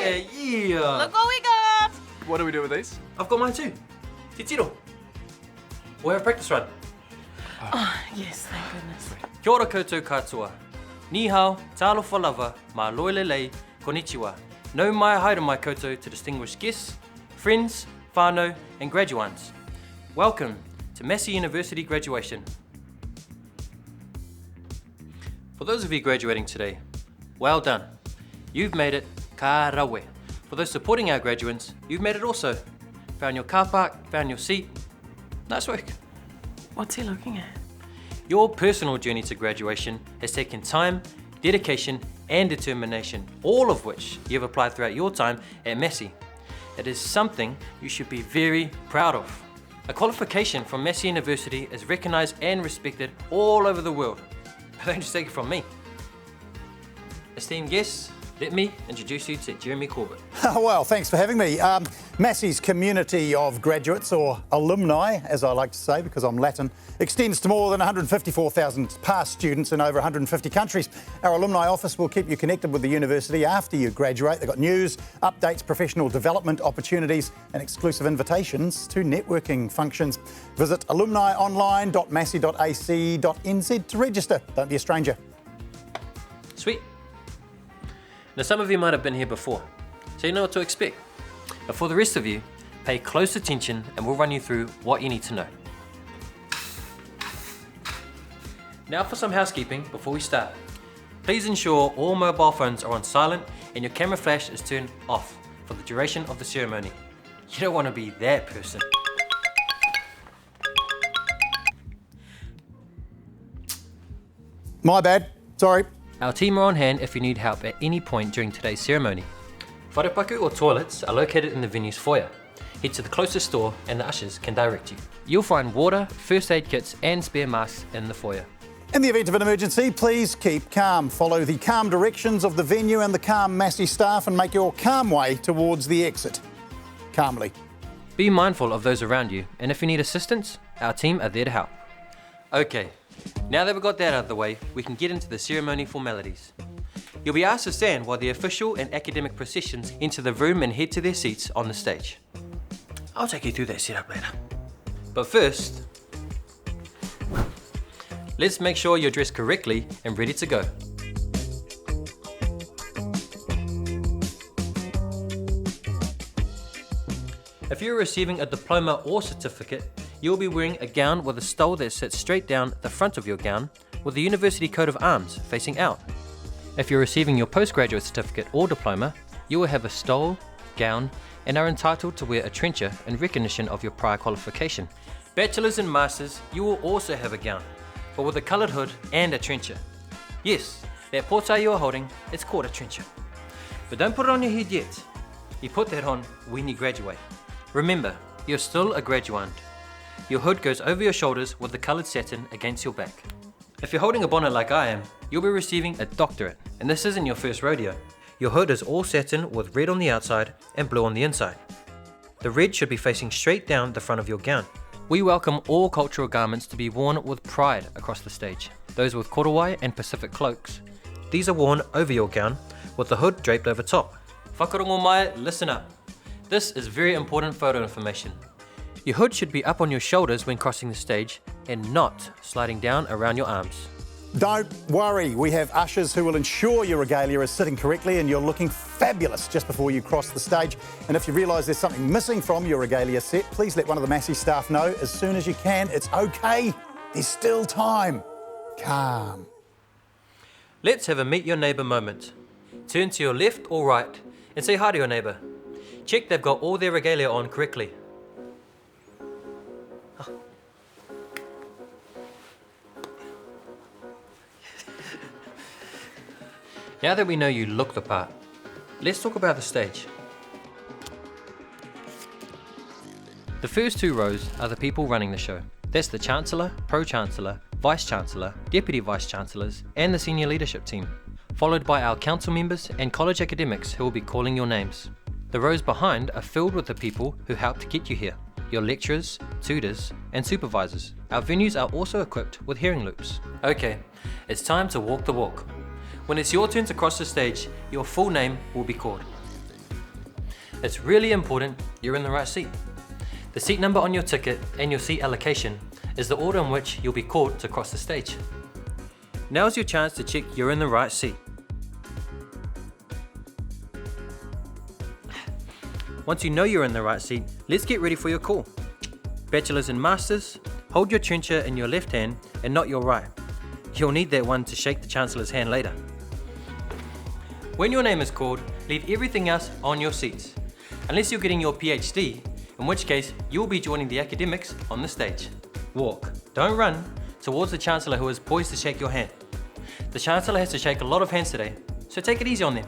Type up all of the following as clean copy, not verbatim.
Yeah! Look what we got! What do we do with these? I've got mine too. Te tiro. We'll have a practice run. Oh, yes, thank goodness. Kia ora koutou katoa. Ni hao, tālofa lava, mā loelelei, konnichiwa. Nau mai haere mai koutou to distinguished guests, friends, whānau, and graduands. Welcome to Massey University graduation. For those of you graduating today, well done. You've made it ka rawe. For those supporting our graduates, you've made it also. Found your car park, found your seat. Nice work. What's he looking at? Your personal journey to graduation has taken time, dedication, and determination, all of which you've applied throughout your time at Massey. It is something you should be very proud of. A qualification from Massey University is recognised and respected all over the world. But don't just take it from me. Esteemed guests, let me introduce you to Jeremy Corbett. Well, thanks for having me. Massey's community of graduates, or alumni, as I like to say because I'm Latin, extends to more than 154,000 past students in over 150 countries. Our alumni office will keep you connected with the university after you graduate. They've got news, updates, professional development opportunities and exclusive invitations to networking functions. Visit alumnionline.massey.ac.nz to register. Don't be a stranger. Sweet. Now some of you might have been here before, so you know what to expect. But for the rest of you, pay close attention and we'll run you through what you need to know. Now for some housekeeping before we start. Please ensure all mobile phones are on silent and your camera flash is turned off for the duration of the ceremony. You don't want to be that person. My bad. Sorry. Our team are on hand if you need help at any point during today's ceremony. Wharepaku or toilets are located in the venue's foyer. Head to the closest store and the ushers can direct you. You'll find water, first aid kits and spare masks in the foyer. In the event of an emergency, please keep calm. Follow the calm directions of the venue and the calm Massey staff and make your calm way towards the exit. Calmly. Be mindful of those around you, and if you need assistance, our team are there to help. Okay, now that we've got that out of the way, we can get into the ceremony formalities. You'll be asked to stand while the official and academic processions enter the room and head to their seats on the stage. I'll take you through that setup later. But first, let's make sure you're dressed correctly and ready to go. If you're receiving a diploma or certificate, you'll be wearing a gown with a stole that sits straight down the front of your gown with the university coat of arms facing out. If you're receiving your postgraduate certificate or diploma, you will have a stole, gown, and are entitled to wear a trencher in recognition of your prior qualification. Bachelors and masters, you will also have a gown, but with a coloured hood and a trencher. Yes, that portai you are holding, it's called a trencher. But don't put it on your head yet. You put that on when you graduate. Remember, you're still a graduand. Your hood goes over your shoulders with the coloured satin against your back. If you're holding a bonnet like I am, you'll be receiving a doctorate, and this isn't your first rodeo. Your hood is all satin with red on the outside and blue on the inside. The red should be facing straight down the front of your gown. We welcome all cultural garments to be worn with pride across the stage. Those with korowai and Pacific cloaks. These are worn over your gown with the hood draped over top. Whakarongo mai, listen up. This is very important photo information. Your hood should be up on your shoulders when crossing the stage and not sliding down around your arms. Don't worry, we have ushers who will ensure your regalia is sitting correctly and you're looking fabulous just before you cross the stage. And if you realise there's something missing from your regalia set, please let one of the Massey staff know as soon as you can. It's okay, there's still time. Calm. Let's have a meet your neighbour moment. Turn to your left or right and say hi to your neighbour. Check they've got all their regalia on correctly. Now that we know you look the part, let's talk about the stage. The first two rows are the people running the show. That's the Chancellor, Pro-Chancellor, Vice-Chancellor, Deputy Vice-Chancellors and the senior leadership team, followed by our council members and college academics who will be calling your names. The rows behind are filled with the people who helped get you here, your lecturers, tutors and supervisors. Our venues are also equipped with hearing loops. Okay, it's time to walk the walk. When it's your turn to cross the stage, your full name will be called. It's really important you're in the right seat. The seat number on your ticket and your seat allocation is the order in which you'll be called to cross the stage. Now's your chance to check you're in the right seat. Once you know you're in the right seat, let's get ready for your call. Bachelors and Masters, hold your trencher in your left hand and not your right. You'll need that one to shake the Chancellor's hand later. When your name is called, leave everything else on your seats. Unless you're getting your PhD, in which case you'll be joining the academics on the stage. Walk, don't run, towards the Chancellor who is poised to shake your hand. The Chancellor has to shake a lot of hands today, so take it easy on them.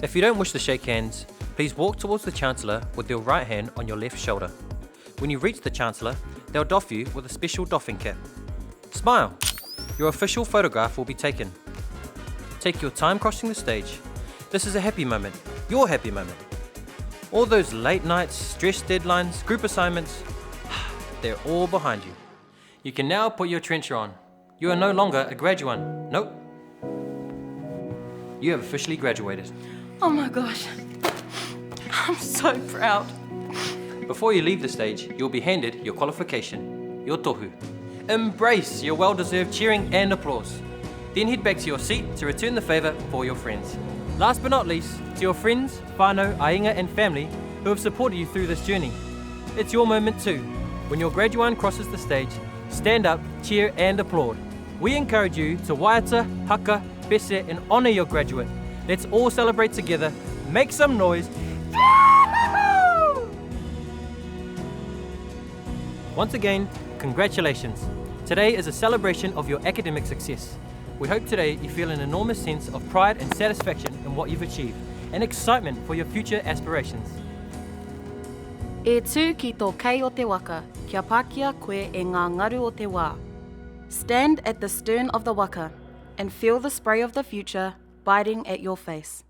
If you don't wish to shake hands, please walk towards the Chancellor with your right hand on your left shoulder. When you reach the Chancellor, they'll doff you with a special doffing cap. Smile! Your official photograph will be taken. Take your time crossing the stage. This is a happy moment, your happy moment. All those late nights, stress deadlines, group assignments, they're all behind you. You can now put your trencher on. You are no longer a graduate. Nope. You have officially graduated. Oh my gosh. I'm so proud. Before you leave the stage, you'll be handed your qualification, your tohu. Embrace your well-deserved cheering and applause. Then head back to your seat to return the favour for your friends. Last but not least, to your friends, whānau, ainga and family who have supported you through this journey. It's your moment too. When your graduand crosses the stage, stand up, cheer and applaud. We encourage you to waiata, haka, pese and honour your graduate. Let's all celebrate together, make some noise. Once again, congratulations. Today is a celebration of your academic success. We hope today you feel an enormous sense of pride and satisfaction in what you've achieved, and excitement for your future aspirations. E tū ki tō kei o te waka, kia pākia koe e ngā ngaru o te wā. Stand at the stern of the waka and feel the spray of the future biting at your face.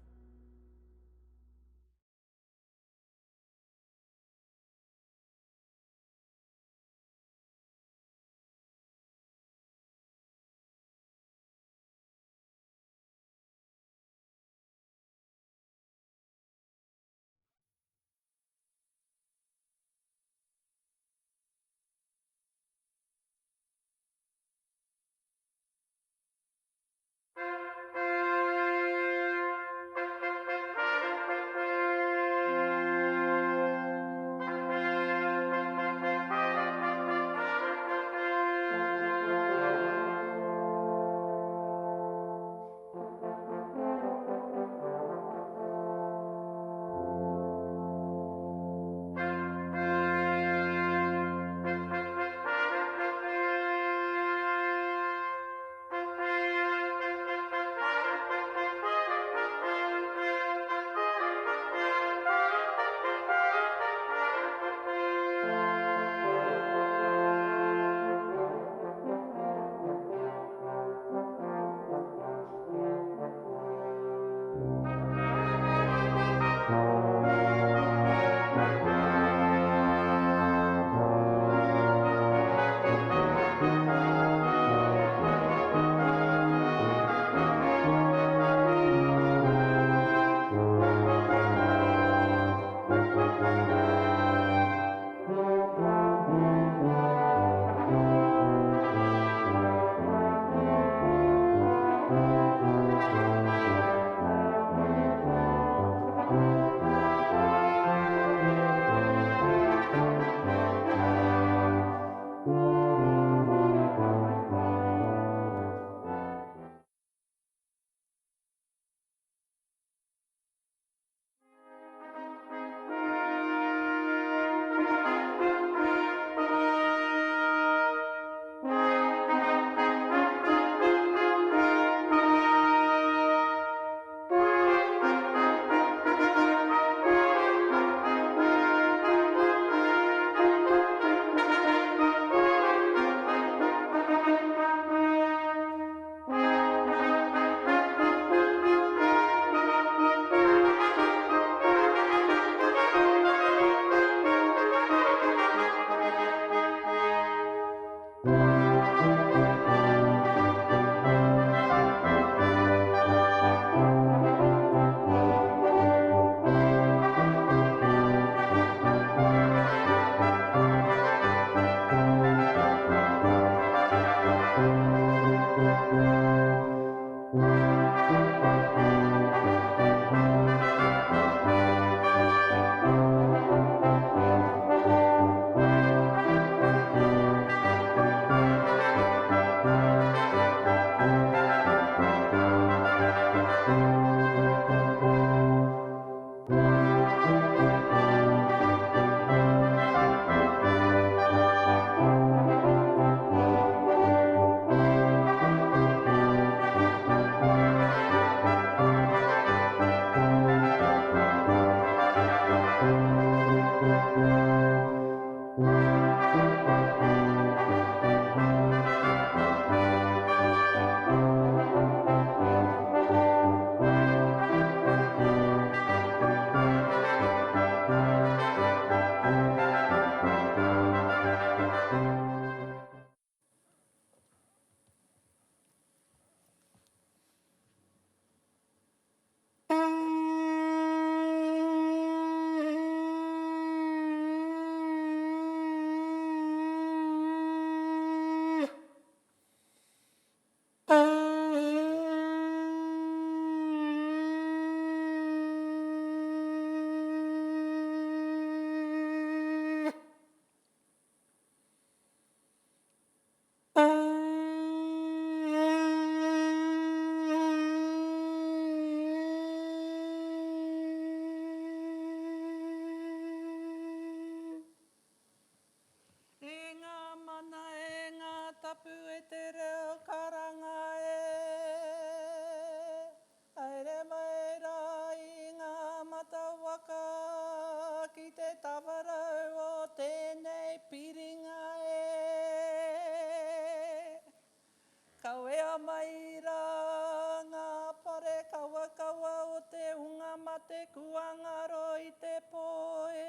wakawa o te unga ma te kuangaro i te poe.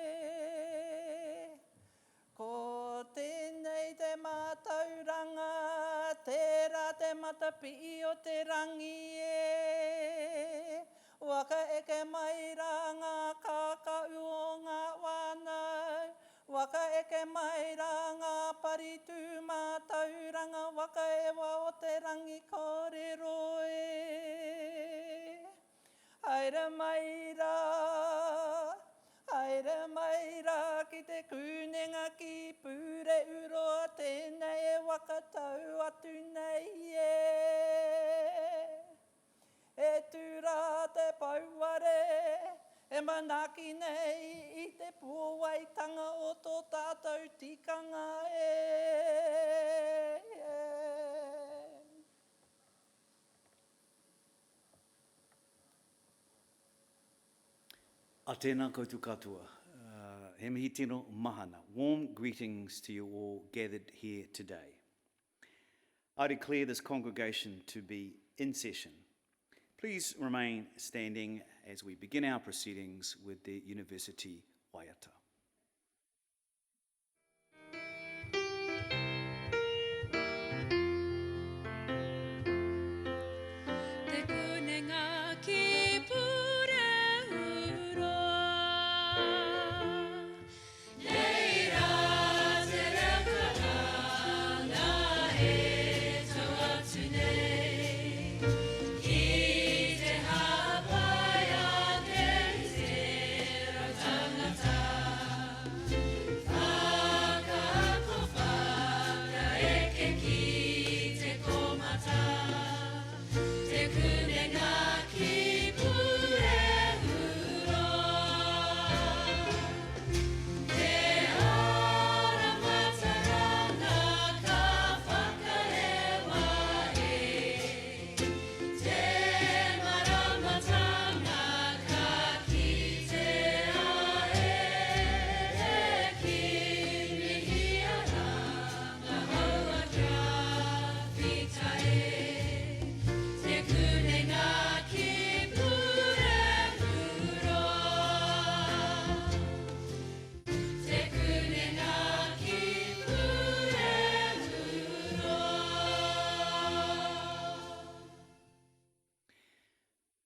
Ko tēnei te mātauranga, tērā te matapi o te rangi e. Waka eke mai rā ngā kākau o ngā wānau, waka eke mai rā ngā paritu mātauranga, waka ewa o te rangi kōrero e. Haere mai rā ki te kūnenga ki pūre uroa, tēnei e wakatau atu nei e. E tūrā te pauare, e manaki nei i te puawaitanga o tō tātou tikanga e. A tēnā koutou katoa. He mihi tino mahana. Warm greetings to you all gathered here today. I declare this congregation to be in session. Please remain standing as we begin our proceedings with the University Waiata.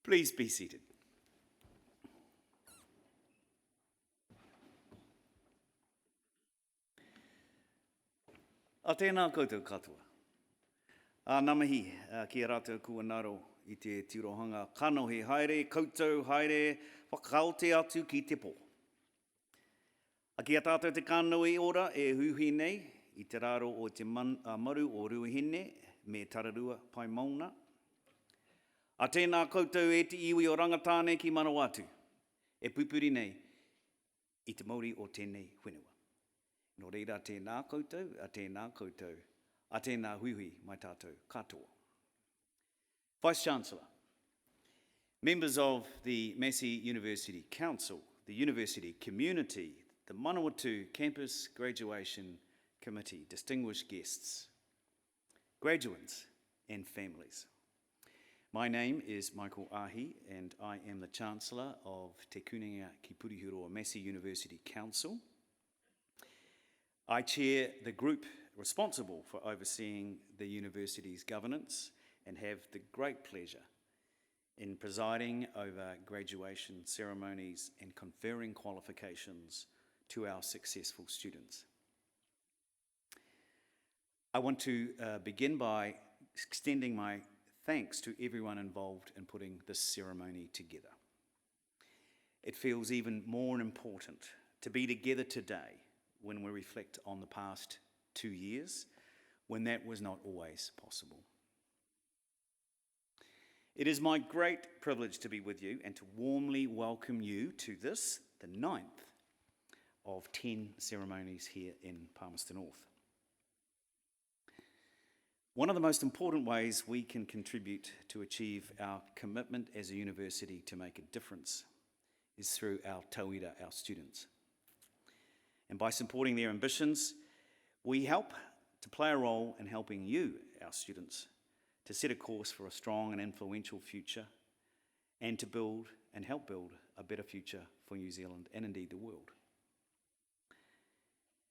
Please be seated. A tēnā koutou katoa. Namahi ki a rātou kua naro i te tirohanga kanohi haere, koutou haere, whakaote atu ki te pō. A ki a tātou te kānui ora e huhi nei i te raro o te maru o Ruahine me Tararua pai mauna. A tēnā koutou e te iwi o rangatāne ki Manawatū, e pupuri nei i te Māori o tēnei whenua. Nō reira tēnā koutou, a tēnā hui mai tātou katoa. Vice-Chancellor, members of the Massey University Council, the University Community, the Manawatū Campus Graduation Committee, distinguished guests, graduates and families. My name is Michael Ahi, and I am the Chancellor of Te Kuninga ki Purihuroa Massey University Council. I chair the group responsible for overseeing the university's governance and have the great pleasure in presiding over graduation ceremonies and conferring qualifications to our successful students. I want to begin by extending my thanks to everyone involved in putting this ceremony together. It feels even more important to be together today when we reflect on the past 2 years, when that was not always possible. It is my great privilege to be with you and to warmly welcome you to this, the 9th of 10 ceremonies here in Palmerston North. One of the most important ways we can contribute to achieve our commitment as a university to make a difference is through our tauira, our students. And by supporting their ambitions, we help to play a role in helping you, our students, to set a course for a strong and influential future and to build and help build a better future for New Zealand and indeed the world.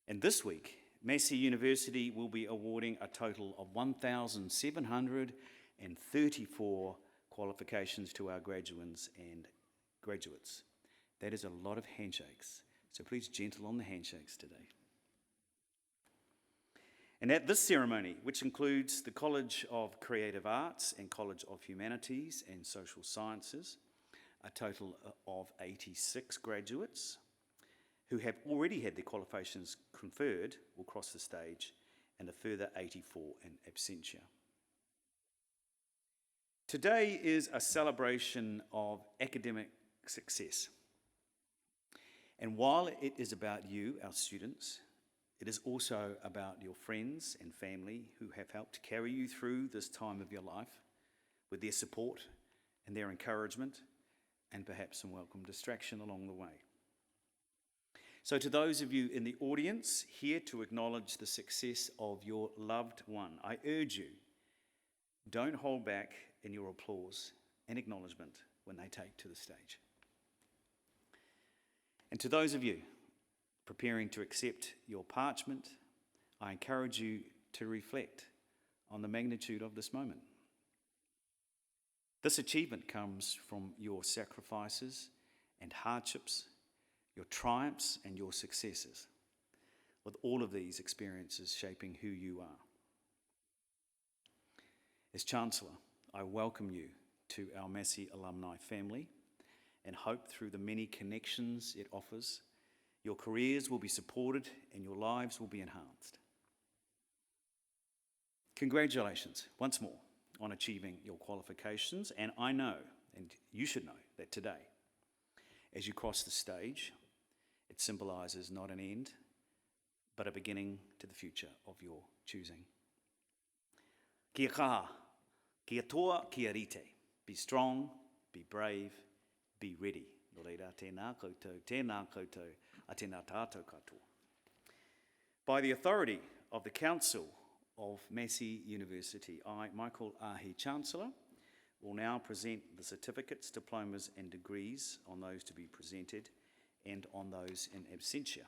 And this week, Massey University will be awarding a total of 1,734 qualifications to our graduands and graduates. That is a lot of handshakes, so please gentle on the handshakes today. And at this ceremony, which includes the College of Creative Arts and College of Humanities and Social Sciences, a total of 86 graduates who have already had their qualifications conferred will cross the stage, and a further 84 in absentia. Today is a celebration of academic success. And while it is about you, our students, it is also about your friends and family who have helped carry you through this time of your life with their support and their encouragement and perhaps some welcome distraction along the way. So to those of you in the audience here to acknowledge the success of your loved one, I urge you, don't hold back in your applause and acknowledgement when they take to the stage. And to those of you preparing to accept your parchment, I encourage you to reflect on the magnitude of this moment. This achievement comes from your sacrifices and hardships, your triumphs and your successes, with all of these experiences shaping who you are. As Chancellor, I welcome you to our Massey alumni family and hope through the many connections it offers, your careers will be supported and your lives will be enhanced. Congratulations once more on achieving your qualifications, and I know, and you should know, that today, as you cross the stage, it symbolises not an end, but a beginning to the future of your choosing. Kia kaha, kia toa, kia rite. Be strong, be brave, be ready. No reira, tēnā koutou, a tēnā tātou katoa. By the authority of the Council of Massey University, I, Michael Ahi, Chancellor, will now present the certificates, diplomas and degrees on those to be presented and on those in absentia.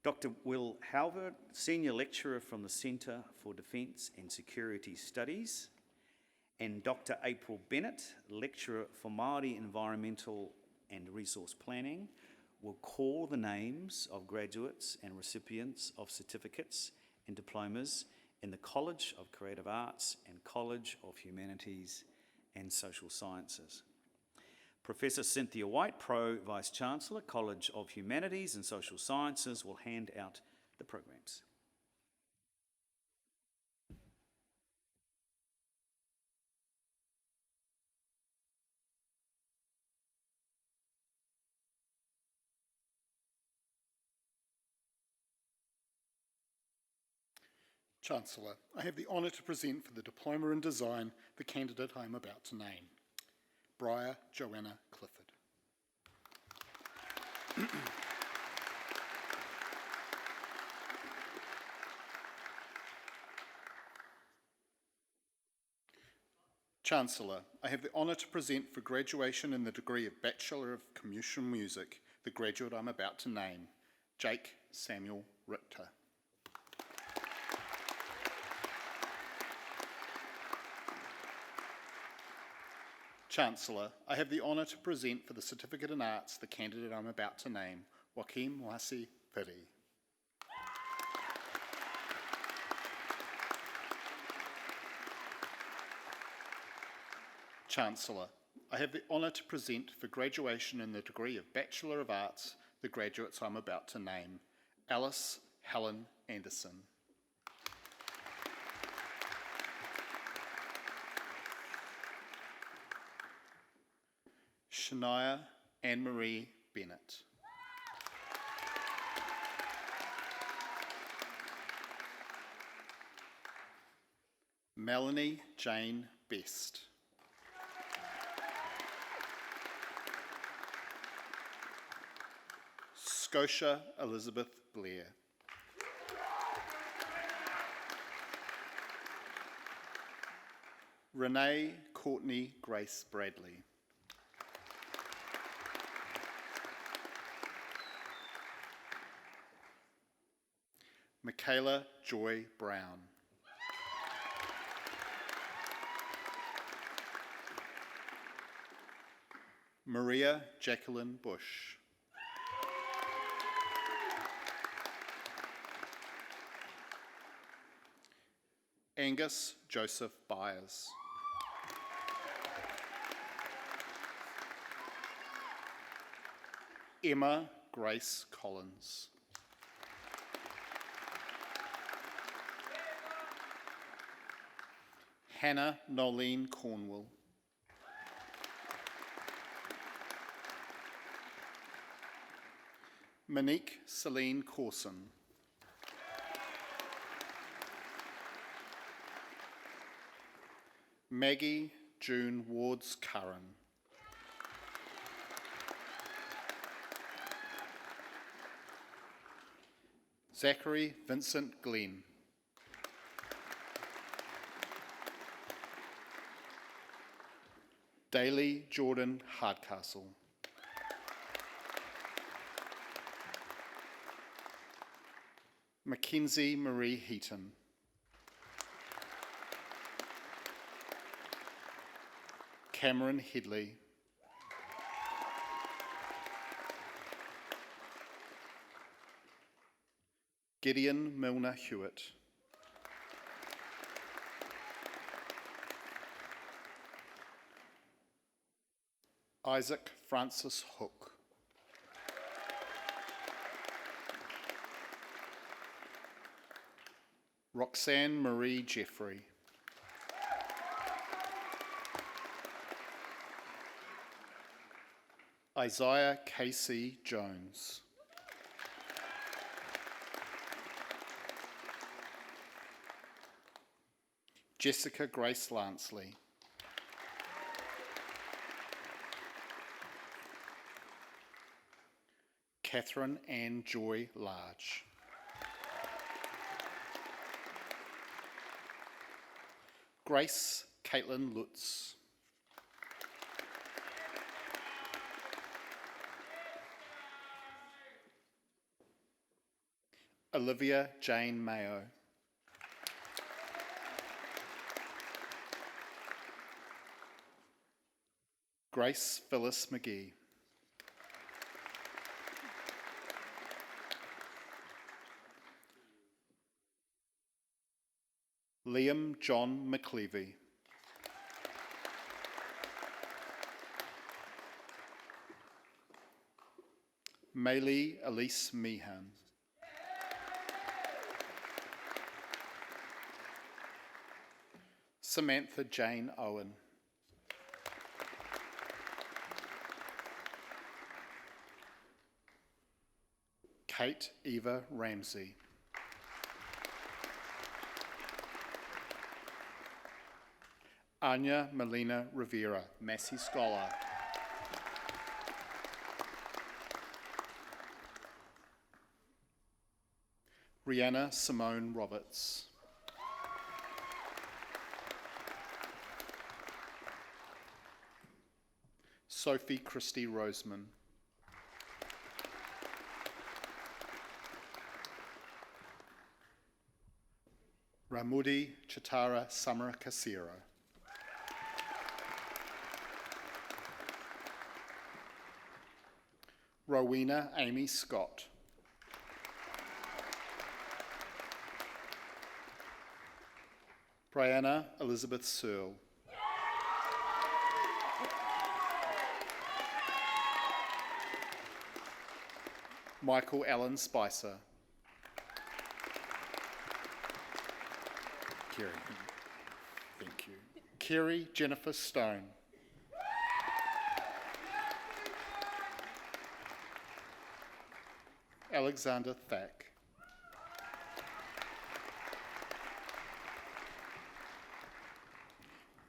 Dr. Will Halvard, Senior Lecturer from the Centre for Defence and Security Studies, and Dr. April Bennett, Lecturer for Māori Environmental and Resource Planning, will call the names of graduates and recipients of certificates and diplomas in the College of Creative Arts and College of Humanities and Social Sciences. Professor Cynthia White, Pro Vice-Chancellor, College of Humanities and Social Sciences, will hand out the programs. Chancellor, I have the honour to present for the Diploma in Design the candidate I am about to name, Briar Joanna Clifford. Chancellor, I have the honour to present for graduation in the degree of Bachelor of Commercial Music the graduate I am about to name, Jake Samuel Richter. Chancellor, I have the honour to present for the Certificate in Arts the candidate I am about to name, Joaquim Massey Piri. Chancellor, I have the honour to present for graduation in the degree of Bachelor of Arts the graduates I am about to name, Alice Helen Anderson. Shania Anne-Marie Bennett. Melanie Jane Best. Scotia Elizabeth Blair. Renee Courtney Grace Bradley. Michaela Joy Brown. Maria Jacqueline Bush. Angus Joseph Byers. Emma Grace Collins. Hannah Nolene Cornwall. Monique Celine Corson. Maggie June Wards Curran. Zachary Vincent Glenn. Daly Jordan Hardcastle. Mackenzie Marie Heaton. Cameron Headley. Gideon Milner Hewitt. Isaac Francis Hook. Roxanne Marie Jeffrey. Isaiah K.C. Jones. Jessica Grace Lansley. Catherine Ann Joy Large. Grace Caitlin Lutz. Olivia Jane Mayo. Grace Phyllis McGee. Liam John McLevy. Maylee Elise Meehan. Samantha Jane Owen. Kate Eva Ramsey. Anya Melina Rivera, Massey Scholar. Rihanna Simone Roberts. Sophie Christie Roseman. Ramudi Chitara Samara Kasiro. Rowena Amy Scott. Brianna Elizabeth Searle. Michael Allen Spicer. Kerry, thank you. Kerry Jennifer Stone. Alexander Thack.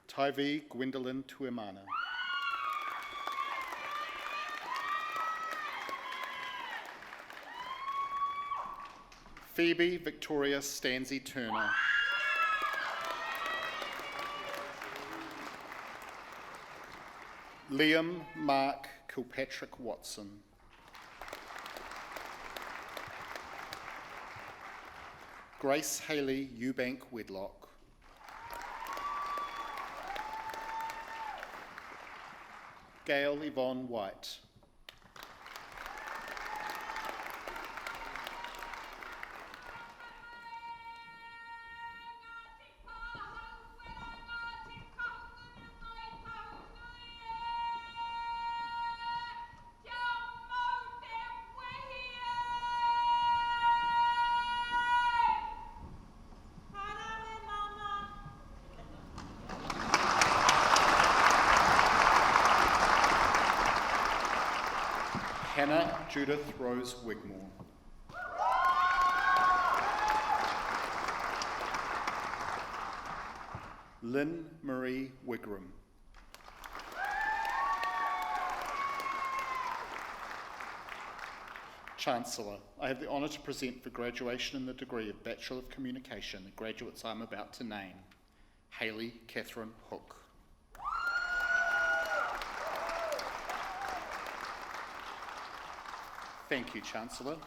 Taivi Gwendolyn Tuimana. Phoebe Victoria Stanzi Turner. Liam Mark Kilpatrick Watson. Grace Haley Eubank Wedlock. Gail Yvonne White. Hannah Judith Rose Wigmore. Lynn Marie Wigram. Chancellor, I have the honour to present for graduation in the degree of Bachelor of Communication the graduates I am about to name. Hayley Catherine Hook. Thank you, Chancellor.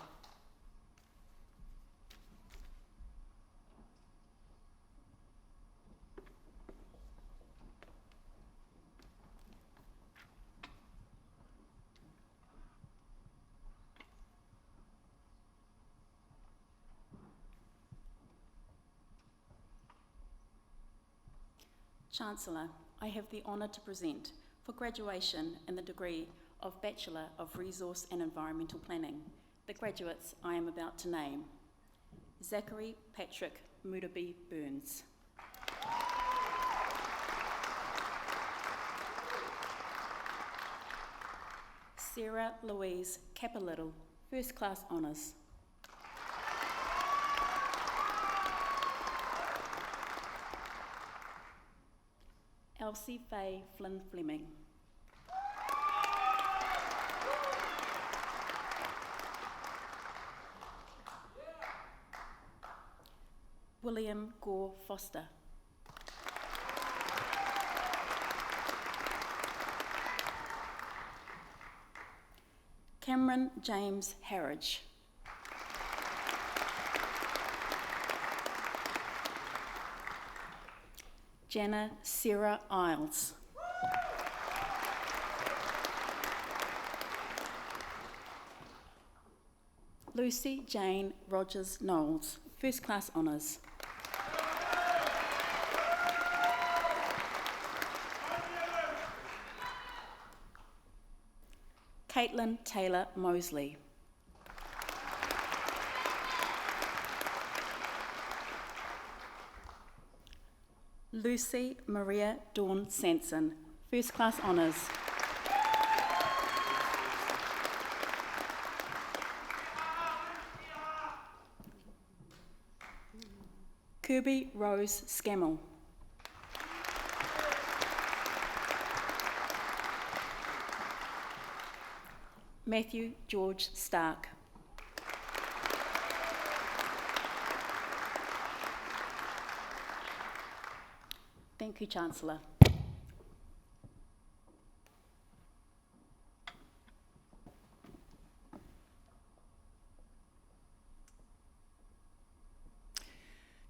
Chancellor, I have the honour to present for graduation in the degree of Bachelor of Resource and Environmental Planning the graduates I am about to name. Zachary Patrick Mudaby Burns. Sarah Louise Capilittle, First Class Honours. Elsie Faye Flynn Fleming. William Gore Foster. Cameron James Harridge. Jana Sarah Isles. Lucy Jane Rogers Knowles, First Class Honours. Caitlin Taylor Mosley. Lucy Maria Dawn Sanson, First Class Honours. Kirby Rose Scammell. Matthew George Stark. Thank you, Chancellor.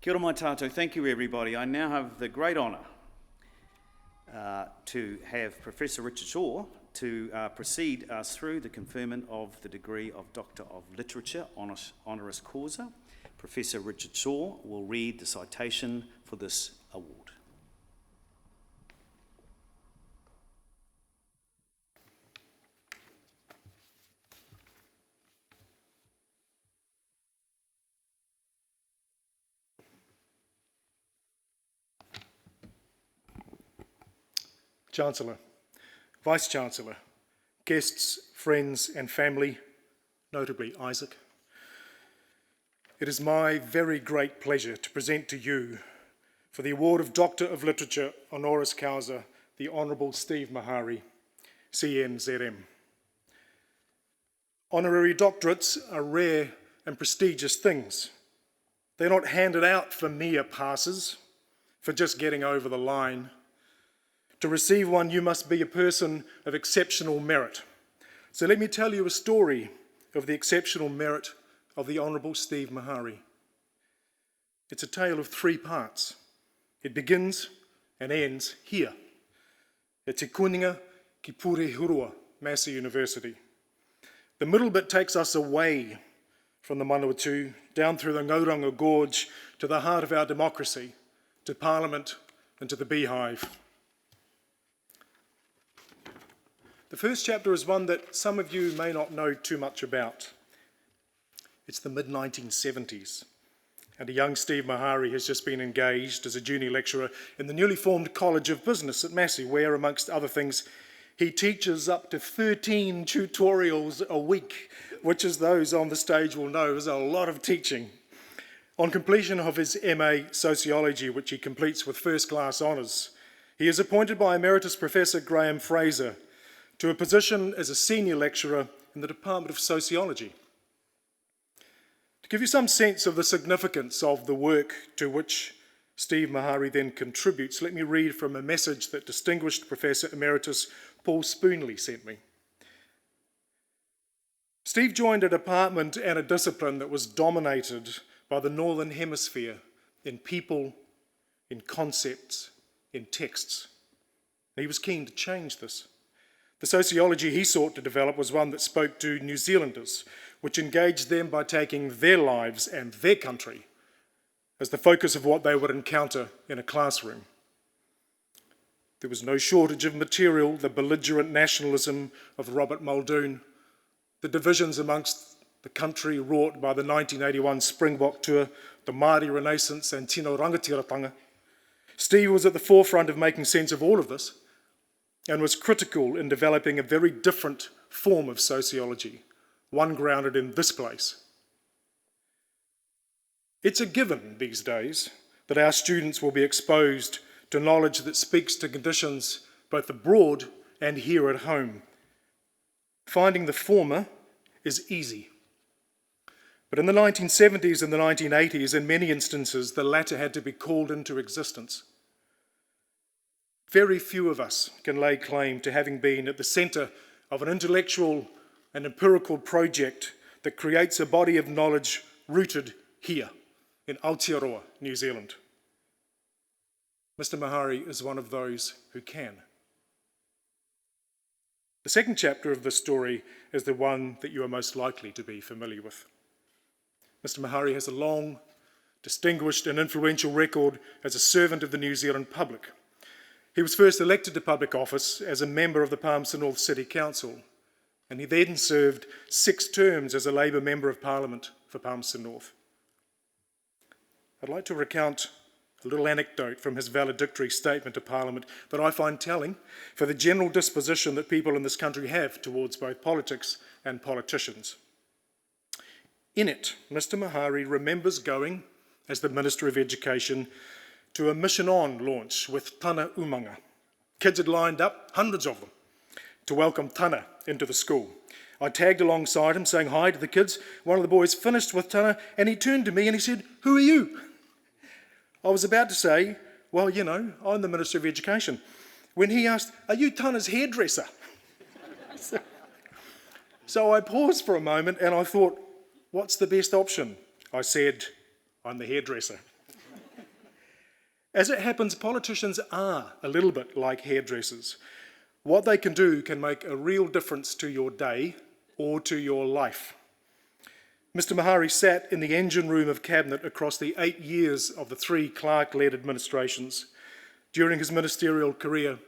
Kia ora mai tātou. Thank you, everybody. I now have the great honour to have Professor Richard Shaw to proceed us through the conferment of the degree of Doctor of Literature, honoris causa. Professor Richard Shaw will read the citation for this award. Chancellor, Vice-Chancellor, guests, friends and family, notably Isaac, it is my very great pleasure to present to you for the award of Doctor of Literature honoris causa the Honourable Steve Mahari, CNZM. Honorary doctorates are rare and prestigious things. They're not handed out for mere passes, for just getting over the line. To receive one, you must be a person of exceptional merit. So let me tell you a story of the exceptional merit of the Honourable Steve Mahari. It's a tale of 3 parts. It begins and ends here, at Te Kuninga ki Purehurua, Massey University. The middle bit takes us away from the Manawatū, down through the Ngauranga Gorge, to the heart of our democracy, to Parliament and to the Beehive. The first chapter is one that some of you may not know too much about. It's the mid-1970s, and a young Steve Mahari has just been engaged as a junior lecturer in the newly formed College of Business at Massey, where, amongst other things, he teaches up to 13 tutorials a week, which, as those on the stage will know, is a lot of teaching. On completion of his MA Sociology, which he completes with first-class honours, he is appointed by Emeritus Professor Graham Fraser to a position as a senior lecturer in the Department of Sociology. To give you some sense of the significance of the work to which Steve Mahari then contributes, let me read from a message that distinguished Professor Emeritus Paul Spoonley sent me. Steve joined a department and a discipline that was dominated by the Northern Hemisphere in people, in concepts, in texts. And he was keen to change this. The sociology he sought to develop was one that spoke to New Zealanders, which engaged them by taking their lives and their country as the focus of what they would encounter in a classroom. There was no shortage of material, the belligerent nationalism of Robert Muldoon, the divisions amongst the country wrought by the 1981 Springbok Tour, the Māori Renaissance and Tino Rangatiratanga. Steve was at the forefront of making sense of all of this and was critical in developing a very different form of sociology, one grounded in this place. It's a given these days that our students will be exposed to knowledge that speaks to conditions both abroad and here at home. Finding the former is easy. But in the 1970s and the 1980s, in many instances, the latter had to be called into existence. Very few of us can lay claim to having been at the centre of an intellectual and empirical project that creates a body of knowledge rooted here in Aotearoa, New Zealand. Mr. Mahari is one of those who can. The second chapter of this story is the one that you are most likely to be familiar with. Mr. Mahari has a long, distinguished and influential record as a servant of the New Zealand public. He was first elected to public office as a member of the Palmerston North City Council, and he then served 6 terms as a Labour Member of Parliament for Palmerston North. I'd like to recount a little anecdote from his valedictory statement to Parliament that I find telling for the general disposition that people in this country have towards both politics and politicians. In it, Mr. Mahari remembers going, as the Minister of Education, to a Mission On launch with Tana Umanga. Kids had lined up, hundreds of them, to welcome Tana into the school. I tagged alongside him, saying hi to the kids. One of the boys finished with Tana, and he turned to me and he said, "Who are you?" I was about to say, "Well, you know, I'm the Minister of Education," when he asked, "Are you Tana's hairdresser?" So I paused for a moment and I thought, what's the best option? I said, "I'm the hairdresser." As it happens, politicians are a little bit like hairdressers. What they can do can make a real difference to your day or to your life. Mr. Mahari sat in the engine room of Cabinet across the 8 years of the 3 Clark-led administrations. During his ministerial career,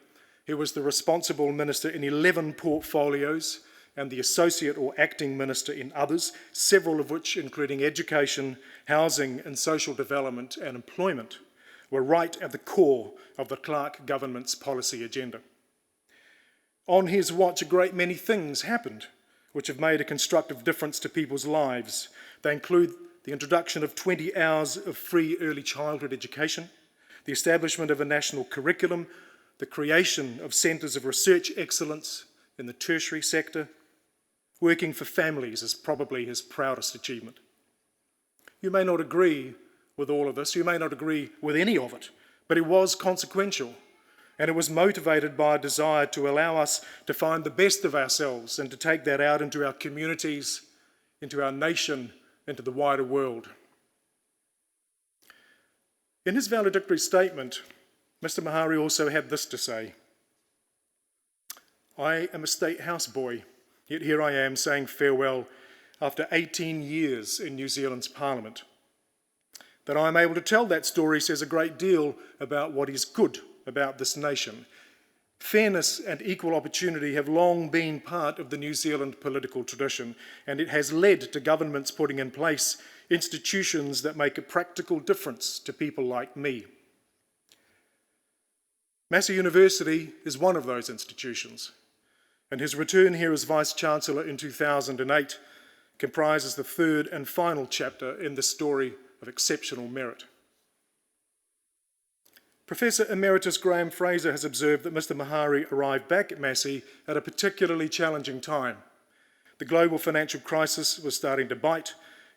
he was the responsible minister in 11 portfolios and the associate or acting minister in others, several of which, including education, housing and social development and employment, were right at the core of the Clark government's policy agenda. On his watch, a great many things happened which have made a constructive difference to people's lives. They include the introduction of 20 hours of free early childhood education, the establishment of a national curriculum, the creation of centres of research excellence in the tertiary sector. Working for families is probably his proudest achievement. You may not agree with all of this, you may not agree with any of it, but it was consequential. and it was motivated by a desire to allow us to find the best of ourselves and to take that out into our communities, into our nation, into the wider world. In his valedictory statement, Mr. Mahari also had this to say: "I am a state house boy, yet here I am saying farewell after 18 years in New Zealand's Parliament. That I am able to tell that story says a great deal about what is good about this nation. Fairness and equal opportunity have long been part of the New Zealand political tradition, and it has led to governments putting in place institutions that make a practical difference to people like me. Massey University is one of those institutions, and his return here as Vice-Chancellor in 2008 comprises the third and final chapter in the story of exceptional merit. Professor Emeritus Graham Fraser has observed that Mr. Mahari arrived back at Massey at a particularly challenging time. The global financial crisis was starting to bite,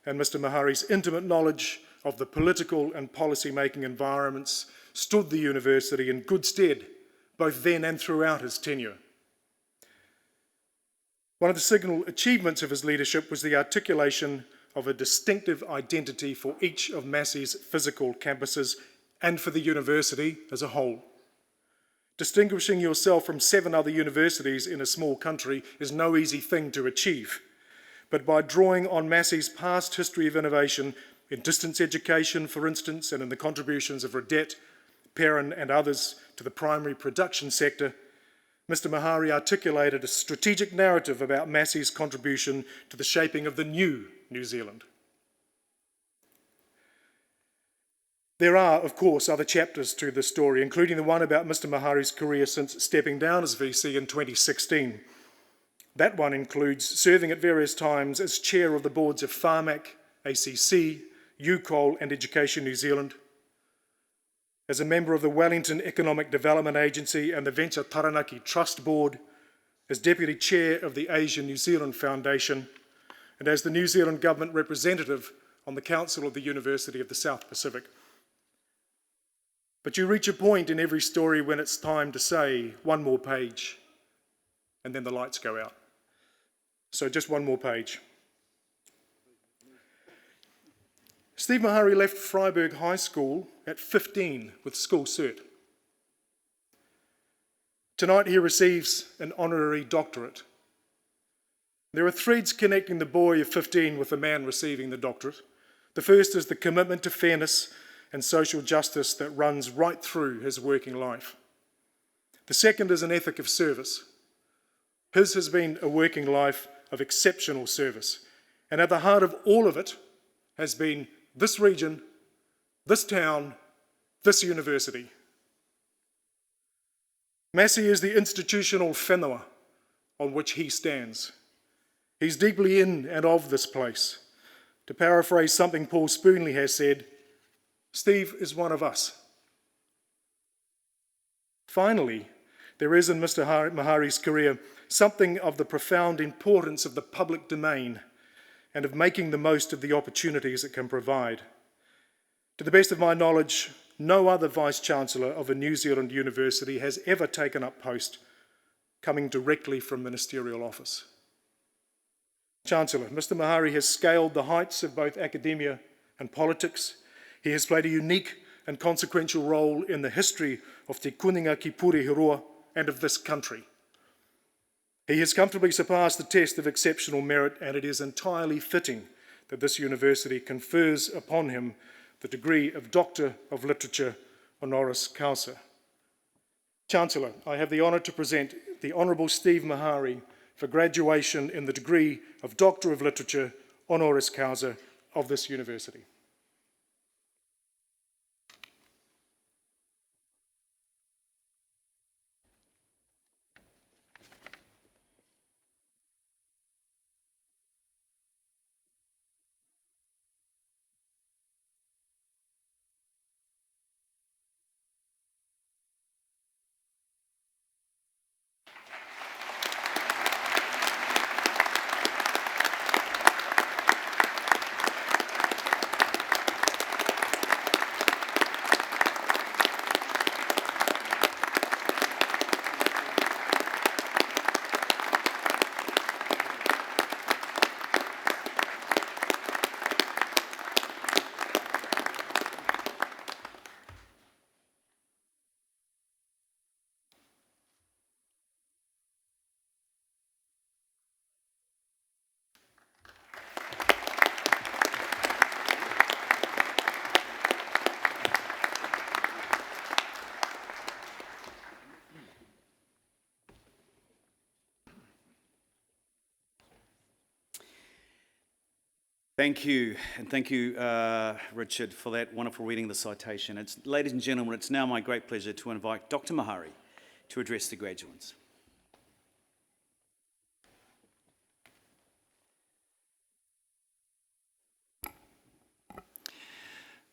and Mr. Mahari's intimate knowledge of the political and policy-making environments stood the university in good stead, both then and throughout his tenure. One of the signal achievements of his leadership was the articulation of a distinctive identity for each of Massey's physical campuses and for the university as a whole. Distinguishing yourself from 7 other universities in a small country is no easy thing to achieve, but by drawing on Massey's past history of innovation in distance education, for instance, and in the contributions of Redette, Perrin and others to the primary production sector, Mr. Mahari articulated a strategic narrative about Massey's contribution to the shaping of the new New Zealand. There are, of course, other chapters to this story, including the one about Mr. Mahari's career since stepping down as VC in 2016. That one includes serving at various times as chair of the boards of Pharmac, ACC, UCOL and Education New Zealand, as a member of the Wellington Economic Development Agency and the Venture Taranaki Trust Board, as Deputy Chair of the Asia New Zealand Foundation, and as the New Zealand Government representative on the Council of the University of the South Pacific. But you reach a point in every story when it's time to say, one more page, and then the lights go out. So just one more page. Steve Mahari left Freiburg High School at 15 with school cert. Tonight he receives an honorary doctorate. There are threads connecting the boy of 15 with the man receiving the doctorate. The first is the commitment to fairness and social justice that runs right through his working life. The second is an ethic of service. His has been a working life of exceptional service, and at the heart of all of it has been this region, this town, this university. Massey is the institutional whenua on which he stands. He's deeply in and of this place. To paraphrase something Paul Spoonley has said, Steve is one of us. Finally, there is in Mr. Mahari's career something of the profound importance of the public domain and of making the most of the opportunities it can provide. To the best of my knowledge, no other Vice-Chancellor of a New Zealand university has ever taken up post coming directly from ministerial office. Chancellor, Mr. Mahari has scaled the heights of both academia and politics. He has played a unique and consequential role in the history of Te Kuninga ki Pūrehiroa and of this country. He has comfortably surpassed the test of exceptional merit, and it is entirely fitting that this university confers upon him the degree of Doctor of Literature honoris causa. Chancellor, I have the honour to present the Honourable Steve Mahari for graduation in the degree of Doctor of Literature honoris causa of this university. Thank you, and thank you, Richard, for that wonderful reading of the citation. Ladies and gentlemen, it's now my great pleasure to invite Dr. Mahari to address the graduates.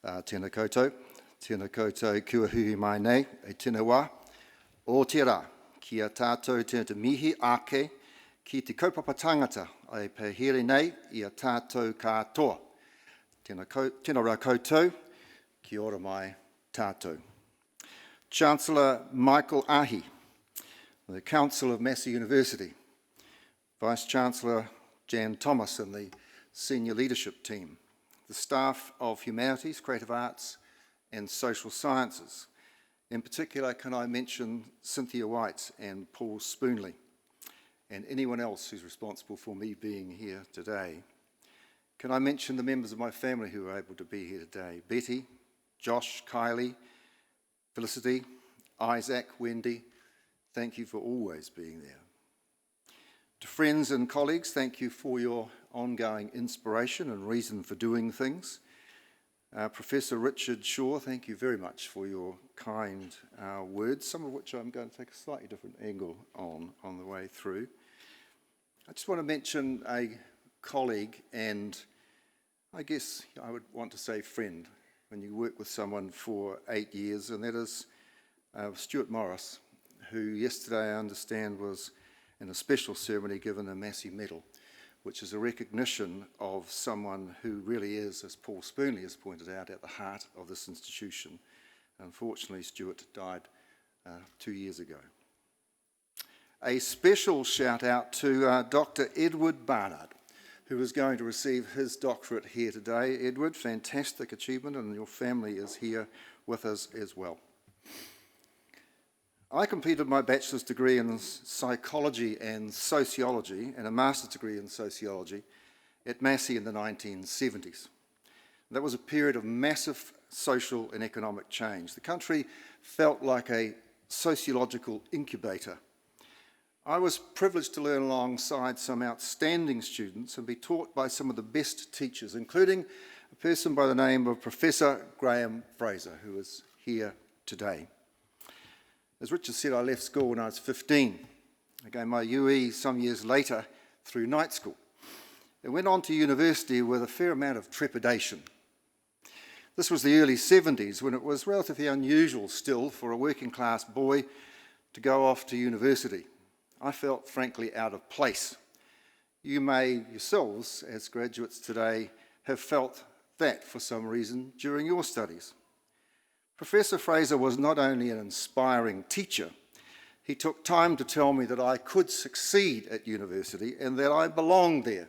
Tēnā koutou, kua huhi mai nei, e tēnā wā, o te rā, ki a tātou tēnā te mihi ake, ki te kaupapa tangata, ai pehere nei, i a tātou katoa. Tēnā rā koutou, ki ora mai tātou. Chancellor Michael Ahi, the Council of Massey University, Vice-Chancellor Jan Thomas and the senior leadership team, the staff of Humanities, Creative Arts and Social Sciences. In particular, can I mention Cynthia White and Paul Spoonley, and anyone else who's responsible for me being here today. Can I mention the members of my family who are able to be here today? Betty, Josh, Kylie, Felicity, Isaac, Wendy, thank you for always being there. To friends and colleagues, thank you for your ongoing inspiration and reason for doing things. Professor Richard Shaw, thank you very much for your kind words, some of which I'm going to take a slightly different angle on the way through. I just want to mention a colleague and I guess I would want to say friend when you work with someone for 8 years, and that is Stuart Morris, who yesterday I understand was in a special ceremony given a Massey Medal, which is a recognition of someone who really is, as Paul Spoonley has pointed out, at the heart of this institution. Unfortunately, Stuart died 2 years ago. A special shout out to Dr. Edward Barnard, who is going to receive his doctorate here today. Edward, fantastic achievement, and your family is here with us as well. I completed my bachelor's degree in psychology and sociology and a master's degree in sociology at Massey in the 1970s. That was a period of massive social and economic change. The country felt like a sociological incubator. I was privileged to learn alongside some outstanding students and be taught by some of the best teachers, including a person by the name of Professor Graham Fraser, who is here today. As Richard said, I left school when I was 15. I gained my UE some years later through night school. I went on to university with a fair amount of trepidation. This was the early 70s, when it was relatively unusual still for a working class boy to go off to university. I felt frankly out of place. You may yourselves, as graduates today, have felt that for some reason during your studies. Professor Fraser was not only an inspiring teacher, he took time to tell me that I could succeed at university and that I belonged there.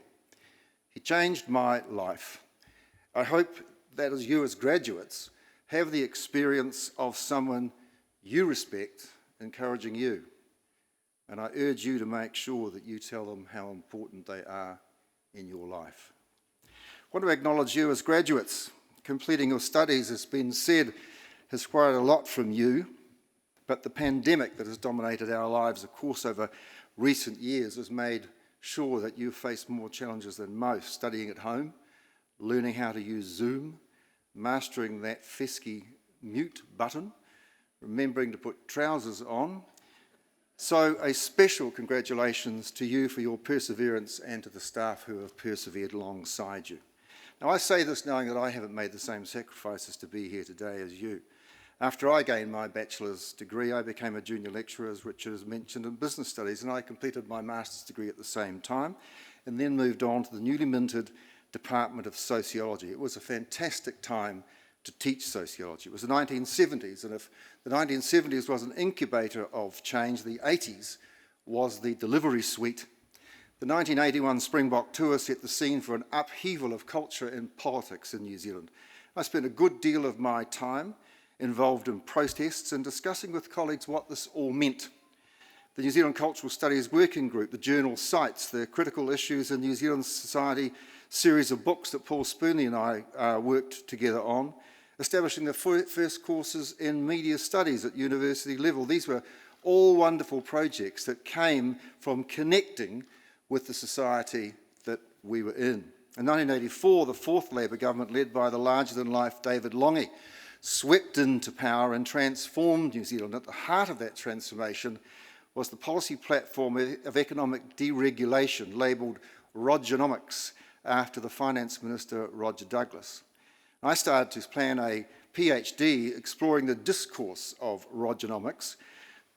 He changed my life. I hope that as you as graduates have the experience of someone you respect encouraging you. And I urge you to make sure that you tell them how important they are in your life. I want to acknowledge you as graduates. Completing your studies, has been said, has required a lot from you, but the pandemic that has dominated our lives, of course, over recent years has made sure that you've faced more challenges than most, studying at home, learning how to use Zoom, mastering that fesky mute button, remembering to put trousers on. So a special congratulations to you for your perseverance and to the staff who have persevered alongside you. Now, I say this knowing that I haven't made the same sacrifices to be here today as you. After I gained my bachelor's degree, I became a junior lecturer, as Richard has mentioned, in business studies, and I completed my master's degree at the same time, and then moved on to the newly minted Department of Sociology. It was a fantastic time to teach sociology. It was the 1970s, and if the 1970s was an incubator of change, the 80s was the delivery suite. The 1981 Springbok tour set the scene for an upheaval of culture and politics in New Zealand. I spent a good deal of my time involved in protests and discussing with colleagues what this all meant. The New Zealand Cultural Studies Working Group, the journal Sites, the Critical Issues in New Zealand Society series of books that Paul Spoonley and I worked together on, establishing the first courses in media studies at university level. These were all wonderful projects that came from connecting with the society that we were in. In 1984, the fourth Labour government, led by the larger-than-life David Lange, swept into power and transformed New Zealand. At the heart of that transformation was the policy platform of economic deregulation, labelled Rogernomics, after the Finance Minister Roger Douglas. I started to plan a PhD exploring the discourse of Rogernomics.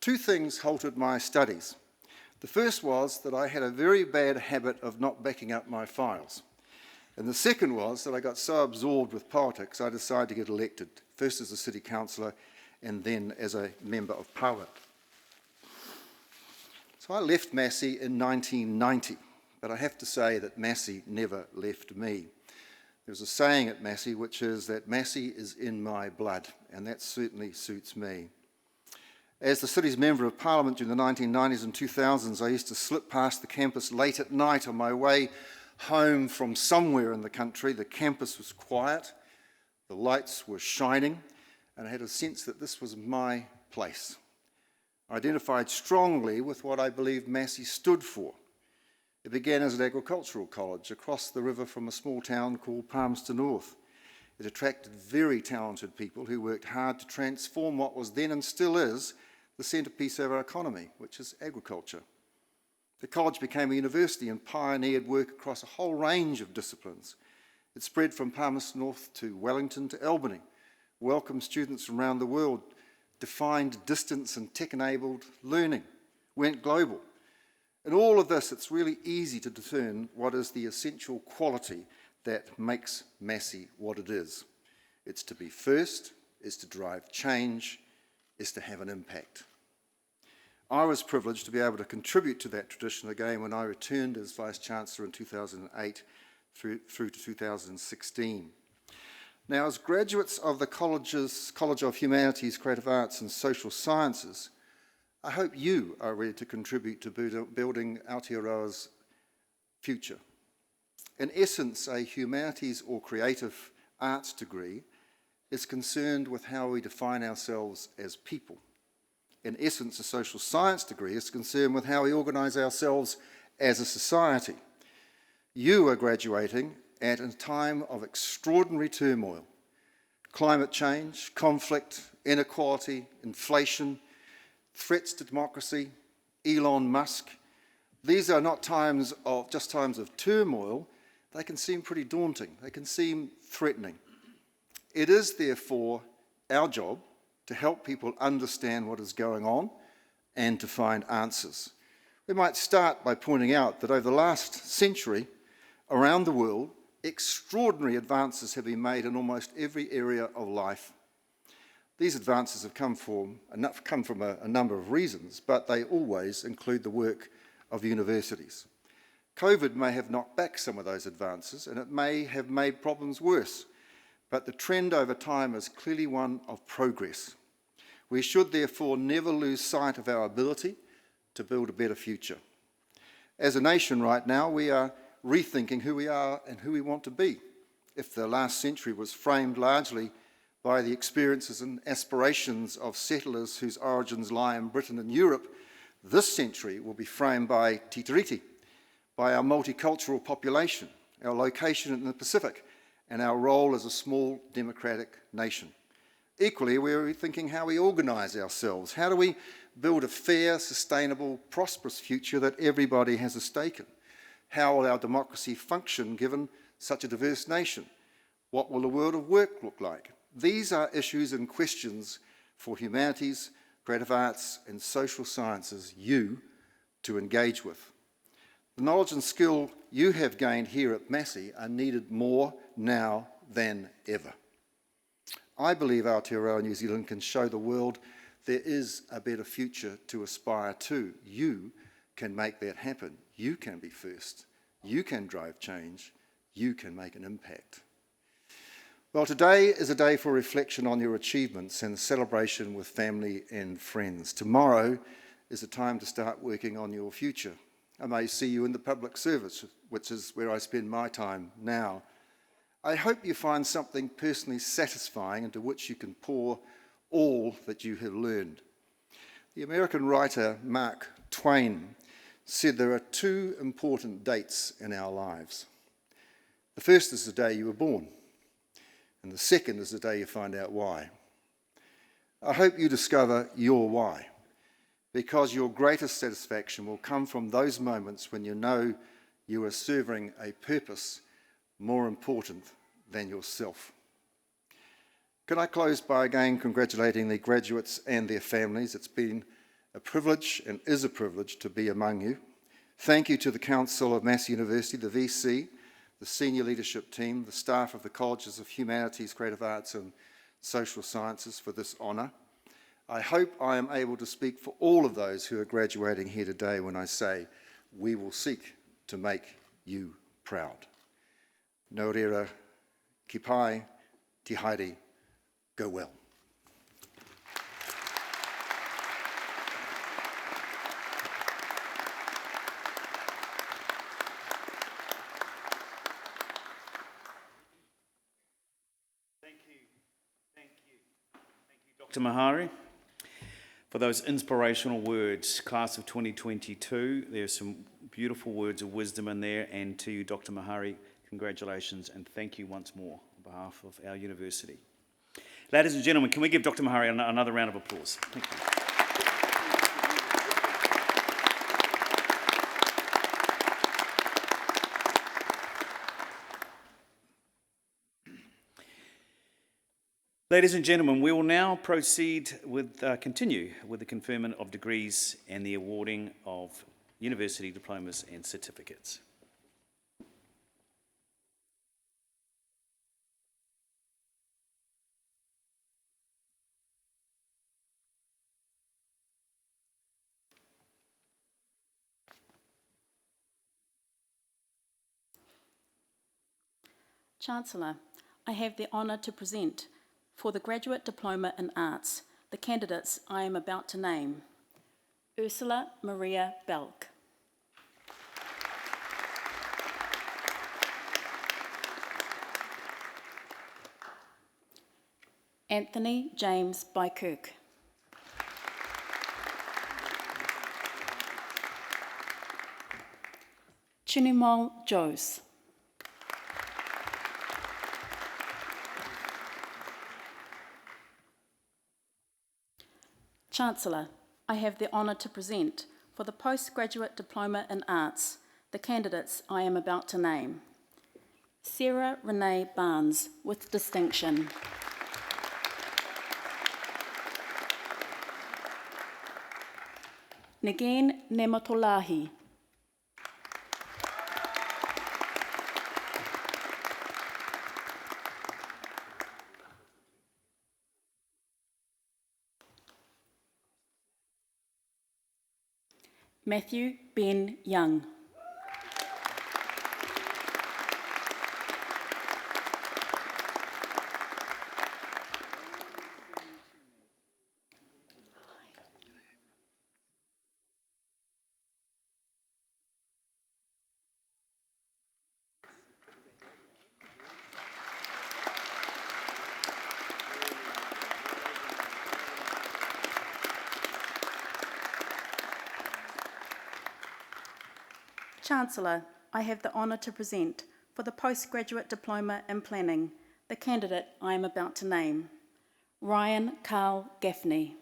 Two things halted my studies. The first was that I had a very bad habit of not backing up my files. And the second was that I got so absorbed with politics, I decided to get elected, first as a city councillor and then as a member of parliament. So I left Massey in 1990, but I have to say that Massey never left me. There's a saying at Massey which is that Massey is in my blood, and that certainly suits me. As the city's Member of Parliament during the 1990s and 2000s, I used to slip past the campus late at night on my way home from somewhere in the country. The campus was quiet, the lights were shining, and I had a sense that this was my place. I identified strongly with what I believed Massey stood for. It began as an agricultural college across the river from a small town called Palmerston North. It attracted very talented people who worked hard to transform what was then and still is the centrepiece of our economy, which is agriculture. The college became a university and pioneered work across a whole range of disciplines. It spread from Palmerston North to Wellington to Albany, welcomed students from around the world, defined distance and tech-enabled learning, went global. In all of this, it's really easy to discern what is the essential quality that makes Massey what it is. It's to be first, it's to drive change, it's to have an impact. I was privileged to be able to contribute to that tradition again when I returned as Vice-Chancellor in 2008 through to 2016. Now, as graduates of the College of Humanities, Creative Arts and Social Sciences, I hope you are ready to contribute to building Aotearoa's future. In essence, a humanities or creative arts degree is concerned with how we define ourselves as people. In essence, a social science degree is concerned with how we organise ourselves as a society. You are graduating at a time of extraordinary turmoil. Climate change, conflict, inequality, inflation, threats to democracy, Elon Musk. These are not just times of turmoil. They can seem pretty daunting. They can seem threatening. It is, therefore, our job to help people understand what is going on and to find answers. We might start by pointing out that over the last century, around the world, extraordinary advances have been made in almost every area of life. These advances have come from a number of reasons, but they always include the work of universities. COVID may have knocked back some of those advances, and it may have made problems worse, but the trend over time is clearly one of progress. We should therefore never lose sight of our ability to build a better future. As a nation right now, we are rethinking who we are and who we want to be. If the last century was framed largely by the experiences and aspirations of settlers whose origins lie in Britain and Europe, this century will be framed by Te Tiriti, by our multicultural population, our location in the Pacific, and our role as a small democratic nation. Equally, we're rethinking how we organise ourselves. How do we build a fair, sustainable, prosperous future that everybody has a stake in? How will our democracy function given such a diverse nation? What will the world of work look like? These are issues and questions for humanities, creative arts and social sciences, you to engage with. The knowledge and skill you have gained here at Massey are needed more now than ever. I believe Aotearoa New Zealand can show the world there is a better future to aspire to. You can make that happen. You can be first. You can drive change. You can make an impact. Well, today is a day for reflection on your achievements and celebration with family and friends. Tomorrow is a time to start working on your future. I may see you in the public service, which is where I spend my time now. I hope you find something personally satisfying into which you can pour all that you have learned. The American writer Mark Twain said there are two important dates in our lives. The first is the day you were born, and the second is the day you find out why. I hope you discover your why, because your greatest satisfaction will come from those moments when you know you are serving a purpose more important than yourself. Can I close by again congratulating the graduates and their families? It's been a privilege and is a privilege to be among you. Thank you to the Council of Massey University, the VC, the senior leadership team, the staff of the Colleges of Humanities, Creative Arts and Social Sciences for this honour. I hope I am able to speak for all of those who are graduating here today when I say we will seek to make you proud. Nō reira, ki pai, te haere, go well. Thank you, Dr. Mahari, for those inspirational words. Class of 2022, there's some beautiful words of wisdom in there, and to you, Dr. Mahari, congratulations and thank you once more on behalf of our university. Ladies and gentlemen, can we give Dr. Mahari another round of applause? Thank you. Ladies and gentlemen, we will now continue with the conferment of degrees and the awarding of university diplomas and certificates. Chancellor, I have the honour to present for the Graduate Diploma in Arts the candidates I am about to name. Ursula Maria Belk. Anthony James Bykirk. Chinimol Jose. Chancellor, I have the honour to present for the Postgraduate Diploma in Arts the candidates I am about to name. Sarah Renee Barnes, with distinction. Nagin Nematolahi. Matthew Ben Young. Chancellor, I have the honour to present for the Postgraduate Diploma in Planning the candidate I am about to name, Ryan Carl Gaffney.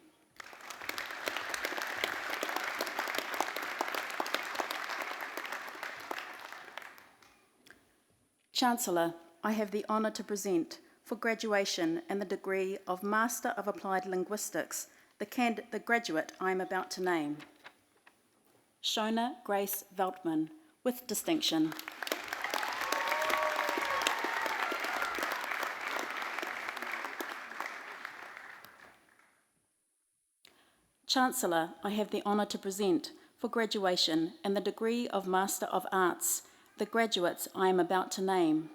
Chancellor, I have the honour to present for graduation and the degree of Master of Applied Linguistics the graduate I am about to name, Shona Grace Veltman, with distinction. Chancellor, I have the honour to present for graduation and the degree of Master of Arts the graduates I am about to name,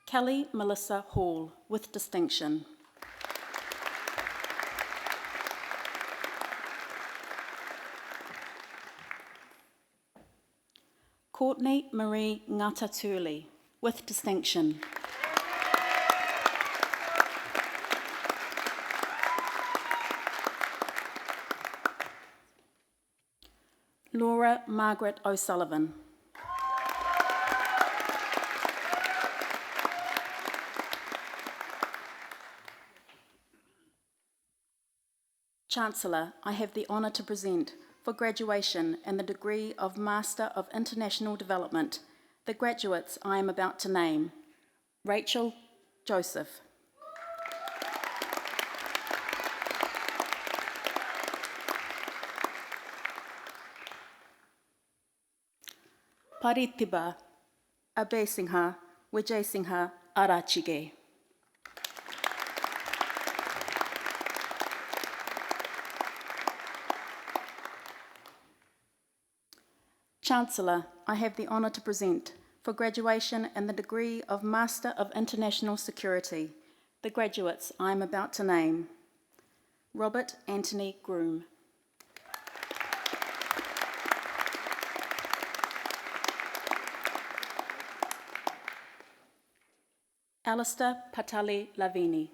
Kelly Melissa Hall, with distinction. Courtney Marie Ngatatuli, with distinction. Laura Margaret O'Sullivan. Chancellor, I have the honour to present for graduation and the degree of Master of International Development the graduates I am about to name. Rachel Joseph. Paritiba Abesingha Wijayasingha Arachige. Chancellor, I have the honour to present for graduation and the degree of Master of International Security the graduates I am about to name. Robert Anthony Groom. Alistair Patali Lavini.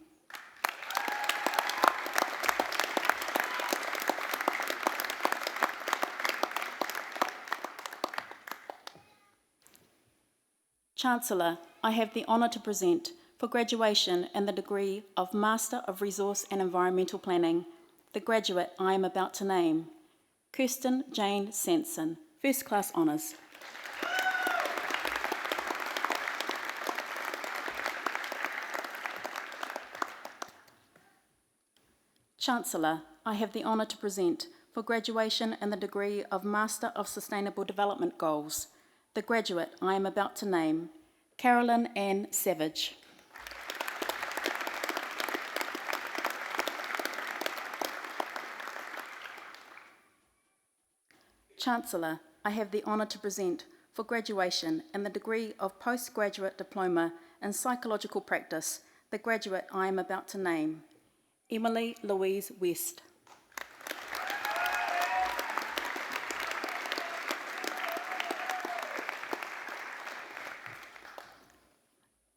Chancellor, I have the honour to present for graduation and the degree of Master of Resource and Environmental Planning the graduate I am about to name. Kirsten Jane Sanson, First Class Honours. Chancellor, I have the honour to present for graduation and the degree of Master of Sustainable Development Goals the graduate I am about to name, Carolyn Ann Savage. Chancellor, I have the honour to present for graduation and the degree of Postgraduate Diploma in Psychological Practice the graduate I am about to name, Emily Louise West.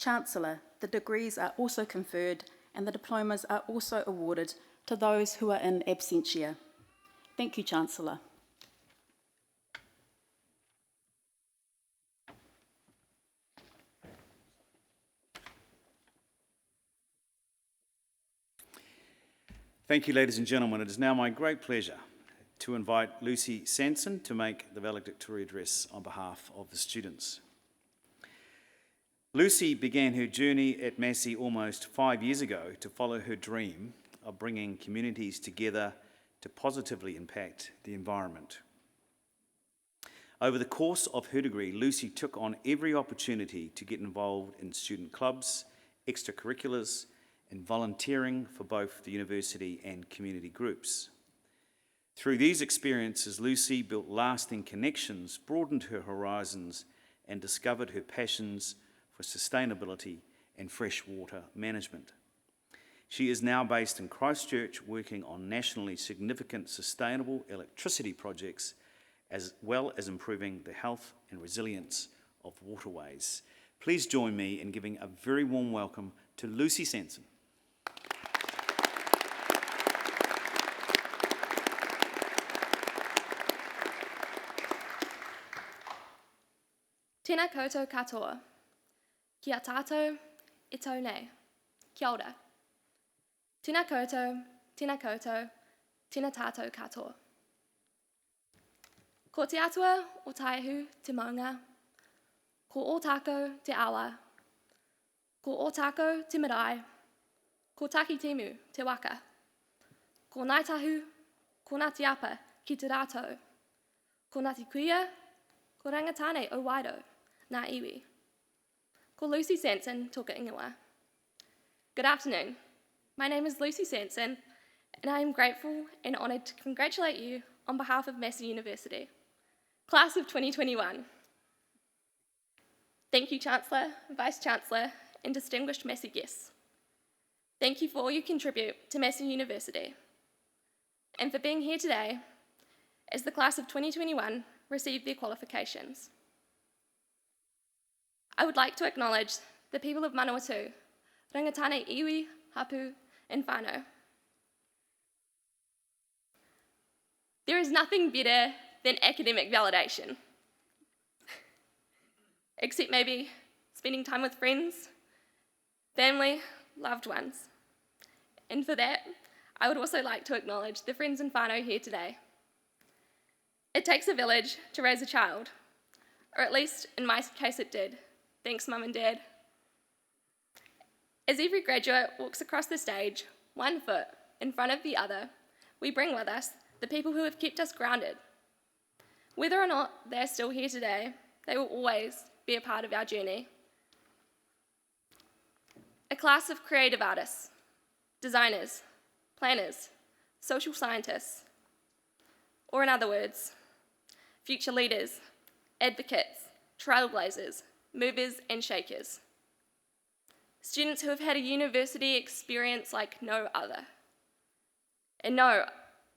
Chancellor, the degrees are also conferred and the diplomas are also awarded to those who are in absentia. Thank you, Chancellor. Thank you, ladies and gentlemen. It is now my great pleasure to invite Lucy Sanson to make the valedictory address on behalf of the students. Lucy began her journey at Massey almost 5 years ago to follow her dream of bringing communities together to positively impact the environment. Over the course of her degree, Lucy took on every opportunity to get involved in student clubs, extracurriculars, and volunteering for both the university and community groups. Through these experiences, Lucy built lasting connections, broadened her horizons, and discovered her passions for sustainability and freshwater management. She is now based in Christchurch, working on nationally significant sustainable electricity projects, as well as improving the health and resilience of waterways. Please join me in giving a very warm welcome to Lucy Sanson. Tēnā koutou katoa. Kia tātou e tau nei. Kia ora. Tēnā koutou, tēnā tātou katoa. Ko te atua o taihu te maunga, ko o tākou te awa, ko o tākou te marae, ko taki temu te waka, ko nai tahu, ko nā te apa ki te rātou, ko nā te kuia, ko rangatane o waido, nā iwi. Ko Lucy Sanson toka ingoa. Good afternoon. My name is Lucy Sanson, and I am grateful and honoured to congratulate you on behalf of Massey University, Class of 2021. Thank you, Chancellor, Vice-Chancellor, and distinguished Massey guests. Thank you for all you contribute to Massey University, and for being here today as the Class of 2021 receive their qualifications. I would like to acknowledge the people of Manawatū, rangatane iwi, hapu, and whānau. There is nothing better than academic validation, except maybe spending time with friends, family, loved ones. And for that, I would also like to acknowledge the friends and whānau here today. It takes a village to raise a child, or at least in my case it did. Thanks, Mum and Dad. As every graduate walks across the stage, one foot in front of the other, we bring with us the people who have kept us grounded. Whether or not they're still here today, they will always be a part of our journey. A class of creative artists, designers, planners, social scientists, or in other words, future leaders, advocates, trailblazers, movers and shakers. Students who have had a university experience like no other. And no,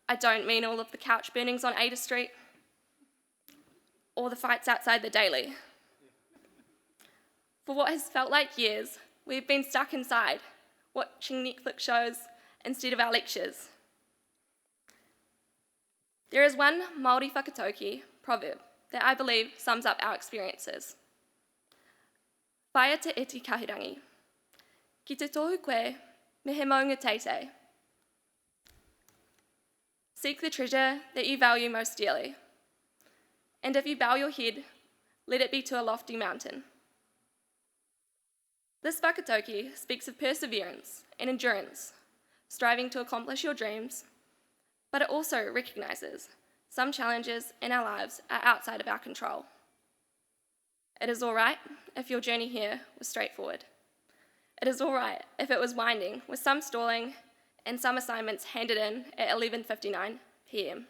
I don't mean all of the couch burnings on Ada Street, or the fights outside the Daily. For what has felt like years, we've been stuck inside, watching Netflix shows instead of our lectures. There is one Māori whakatauki proverb that I believe sums up our experiences. Whaia te iti kahirangi. Ki te tohu koe, me he maunga teitei. Seek the treasure that you value most dearly. And if you bow your head, let it be to a lofty mountain. This whakatauki speaks of perseverance and endurance, striving to accomplish your dreams, but it also recognises some challenges in our lives are outside of our control. It is all right if your journey here was straightforward. It is all right if it was winding, with some stalling and some assignments handed in at 11:59 p.m.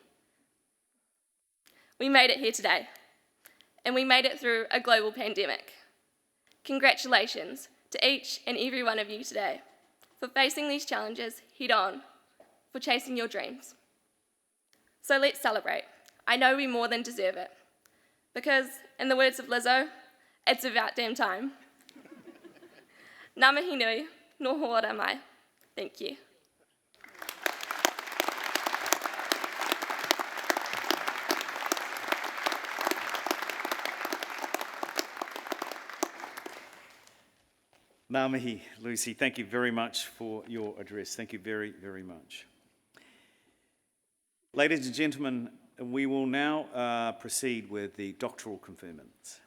We made it here today, and we made it through a global pandemic. Congratulations to each and every one of you today for facing these challenges head on, for chasing your dreams. So let's celebrate. I know we more than deserve it, because in the words of Lizzo, it's about damn time. Ngā mihi nui, no hoara mai. Thank you. Ngā mihi, Lucy. Thank you very much for your address. Thank you very, very much. Ladies and gentlemen, we will now proceed with the doctoral conferments.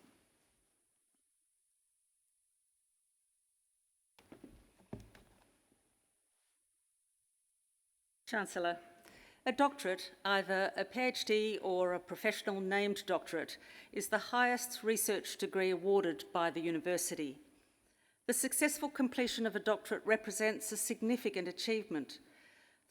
Chancellor, a doctorate, either a PhD or a professional named doctorate, is the highest research degree awarded by the university. The successful completion of a doctorate represents a significant achievement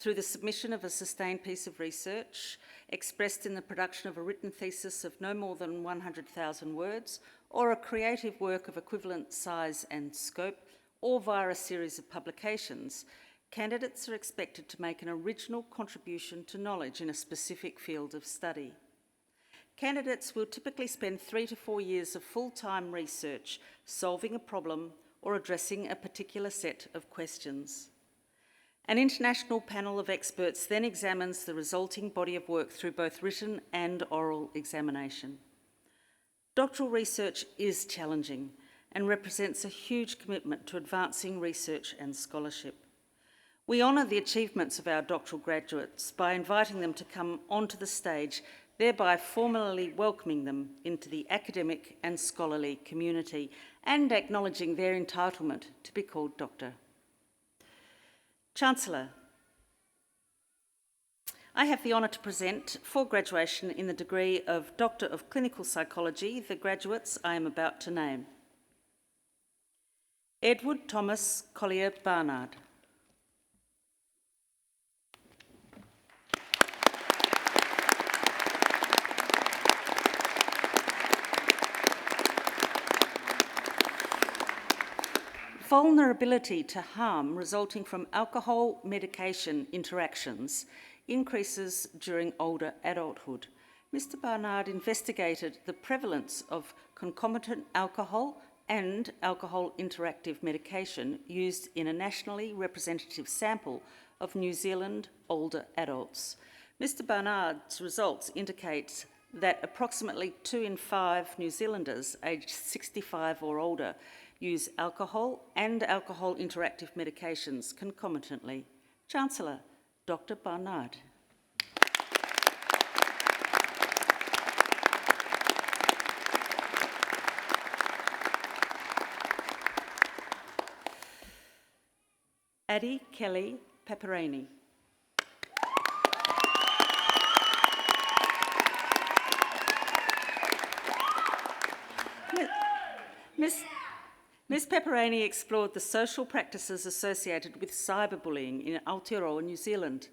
through the submission of a sustained piece of research expressed in the production of a written thesis of no more than 100,000 words, or a creative work of equivalent size and scope, or via a series of publications. Candidates are expected to make an original contribution to knowledge in a specific field of study. Candidates will typically spend 3 to 4 years of full-time research solving a problem or addressing a particular set of questions. An international panel of experts then examines the resulting body of work through both written and oral examination. Doctoral research is challenging and represents a huge commitment to advancing research and scholarship. We honour the achievements of our doctoral graduates by inviting them to come onto the stage, thereby formally welcoming them into the academic and scholarly community and acknowledging their entitlement to be called doctor. Chancellor, I have the honour to present for graduation in the degree of Doctor of Clinical Psychology the graduates I am about to name. Edward Thomas Collier Barnard. Vulnerability to harm resulting from alcohol-medication interactions increases during older adulthood. Mr. Barnard investigated the prevalence of concomitant alcohol and alcohol interactive medication used in a nationally representative sample of New Zealand older adults. Mr. Barnard's results indicate that approximately 2 in 5 New Zealanders aged 65 or older use alcohol and alcohol interactive medications concomitantly. Chancellor, Dr. Barnard. Addie Kelly Paparani. Ms. Paparani explored the social practices associated with cyberbullying in Aotearoa, New Zealand.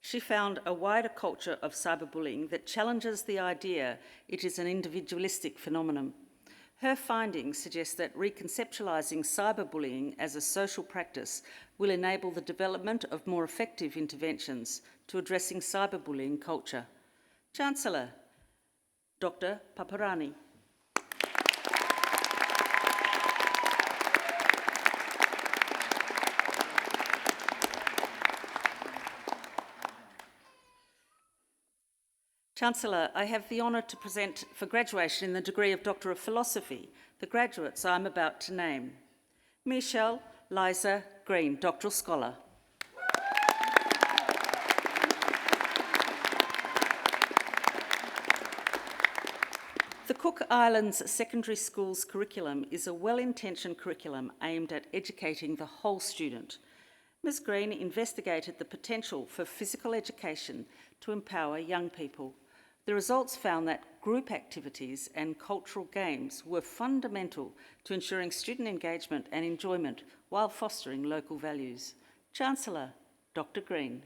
She found a wider culture of cyberbullying that challenges the idea it is an individualistic phenomenon. Her findings suggest that reconceptualising cyberbullying as a social practice will enable the development of more effective interventions to addressing cyberbullying culture. Chancellor, Dr. Paparani. Chancellor, I have the honour to present for graduation in the degree of Doctor of Philosophy the graduates I am about to name. Michelle Liza Green, Doctoral Scholar. The Cook Islands Secondary School's curriculum is a well-intentioned curriculum aimed at educating the whole student. Ms. Green investigated the potential for physical education to empower young people. The results found that group activities and cultural games were fundamental to ensuring student engagement and enjoyment while fostering local values. Chancellor, Dr. Green.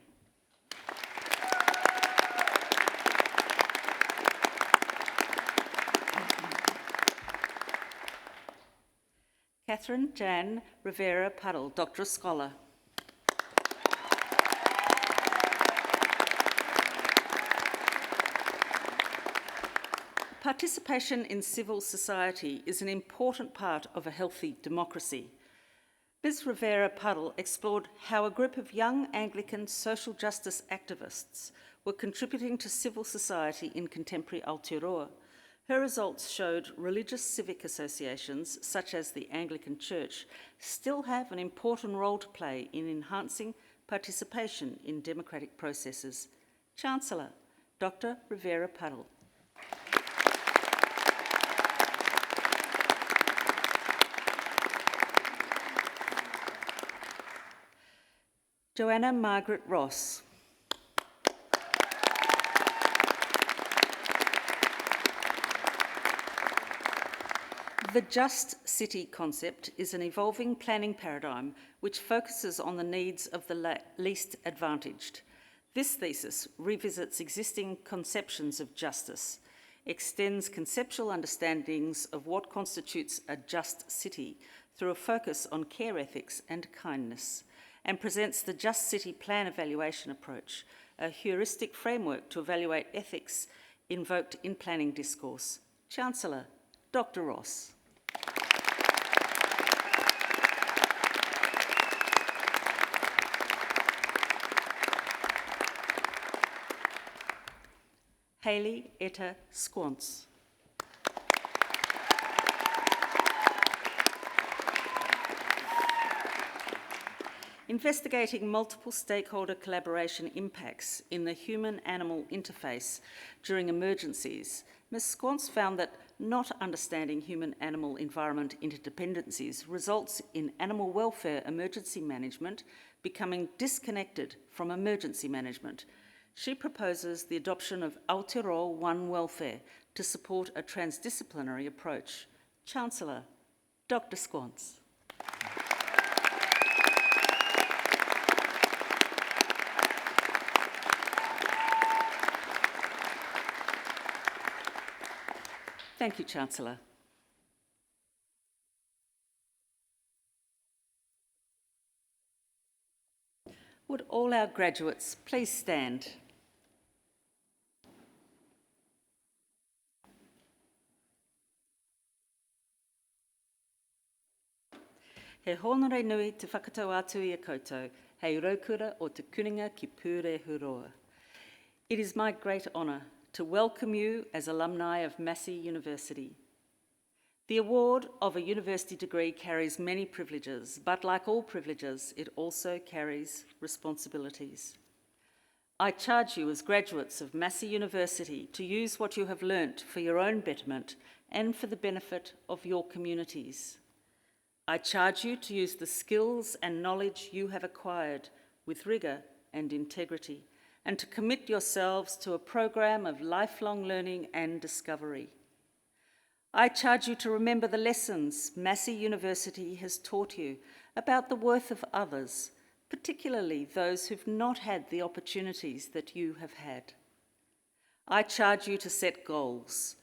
Catherine Jan Rivera Puddle, Doctoral Scholar. Participation in civil society is an important part of a healthy democracy. Ms. Rivera Puddle explored how a group of young Anglican social justice activists were contributing to civil society in contemporary Aotearoa. Her results showed religious civic associations, such as the Anglican Church, still have an important role to play in enhancing participation in democratic processes. Chancellor, Dr. Rivera Puddle. Joanna Margaret Ross. The Just City concept is an evolving planning paradigm which focuses on the needs of the least advantaged. This thesis revisits existing conceptions of justice, extends conceptual understandings of what constitutes a just city through a focus on care ethics and kindness, and presents the Just City Plan Evaluation Approach, a heuristic framework to evaluate ethics invoked in planning discourse. Chancellor, Dr. Ross. Hayley Etta Squance. Investigating multiple stakeholder collaboration impacts in the human-animal interface during emergencies, Ms. Squance found that not understanding human-animal environment interdependencies results in animal welfare emergency management becoming disconnected from emergency management. She proposes the adoption of Aotearoa One Welfare to support a transdisciplinary approach. Chancellor, Dr. Squance. Thank you, Chancellor. Would all our graduates please stand? He honore nui te whakatau atu I a koutou, hei raukura o te kuninga ki pūre huroa. It is my great honour to welcome you as alumni of Massey University. The award of a university degree carries many privileges, but like all privileges, it also carries responsibilities. I charge you as graduates of Massey University to use what you have learnt for your own betterment and for the benefit of your communities. I charge you to use the skills and knowledge you have acquired with rigour and integrity, and to commit yourselves to a program of lifelong learning and discovery. I charge you to remember the lessons Massey University has taught you about the worth of others, particularly those who've not had the opportunities that you have had. I charge you to set goals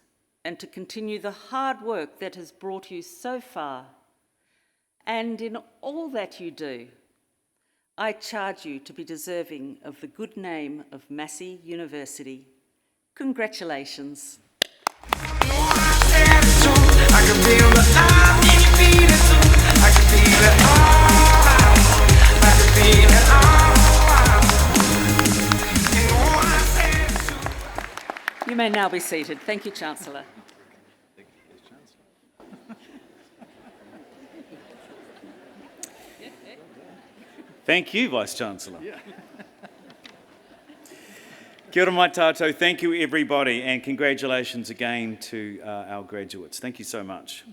and to continue the hard work that has brought you so far. And in all that you do, I charge you to be deserving of the good name of Massey University. Congratulations. You may now be seated. Thank you, Chancellor. Thank you, Vice-Chancellor. Kia ora mai tātou. Thank you, everybody, and congratulations again to our graduates. Thank you so much.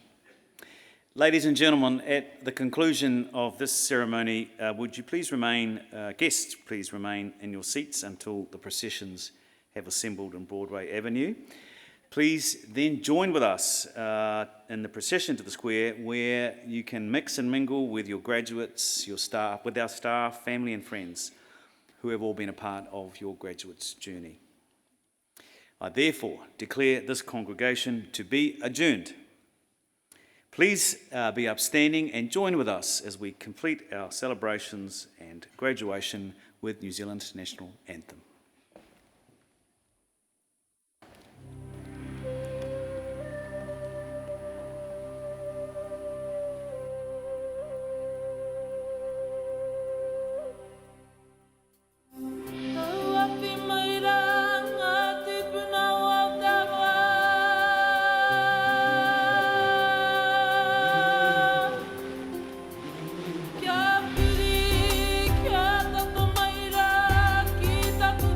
Ladies and gentlemen, at the conclusion of this ceremony, would you please remain, guests, please remain in your seats until the processions have assembled on Broadway Avenue. Please then join with us in the procession to the square, where you can mix and mingle with your graduates, your staff, with our staff, family and friends who have all been a part of your graduates' journey. I therefore declare this congregation to be adjourned. Please be upstanding and join with us as we complete our celebrations and graduation with New Zealand's national anthem. Kia piri, kia tato maira, ki tato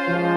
Thank you.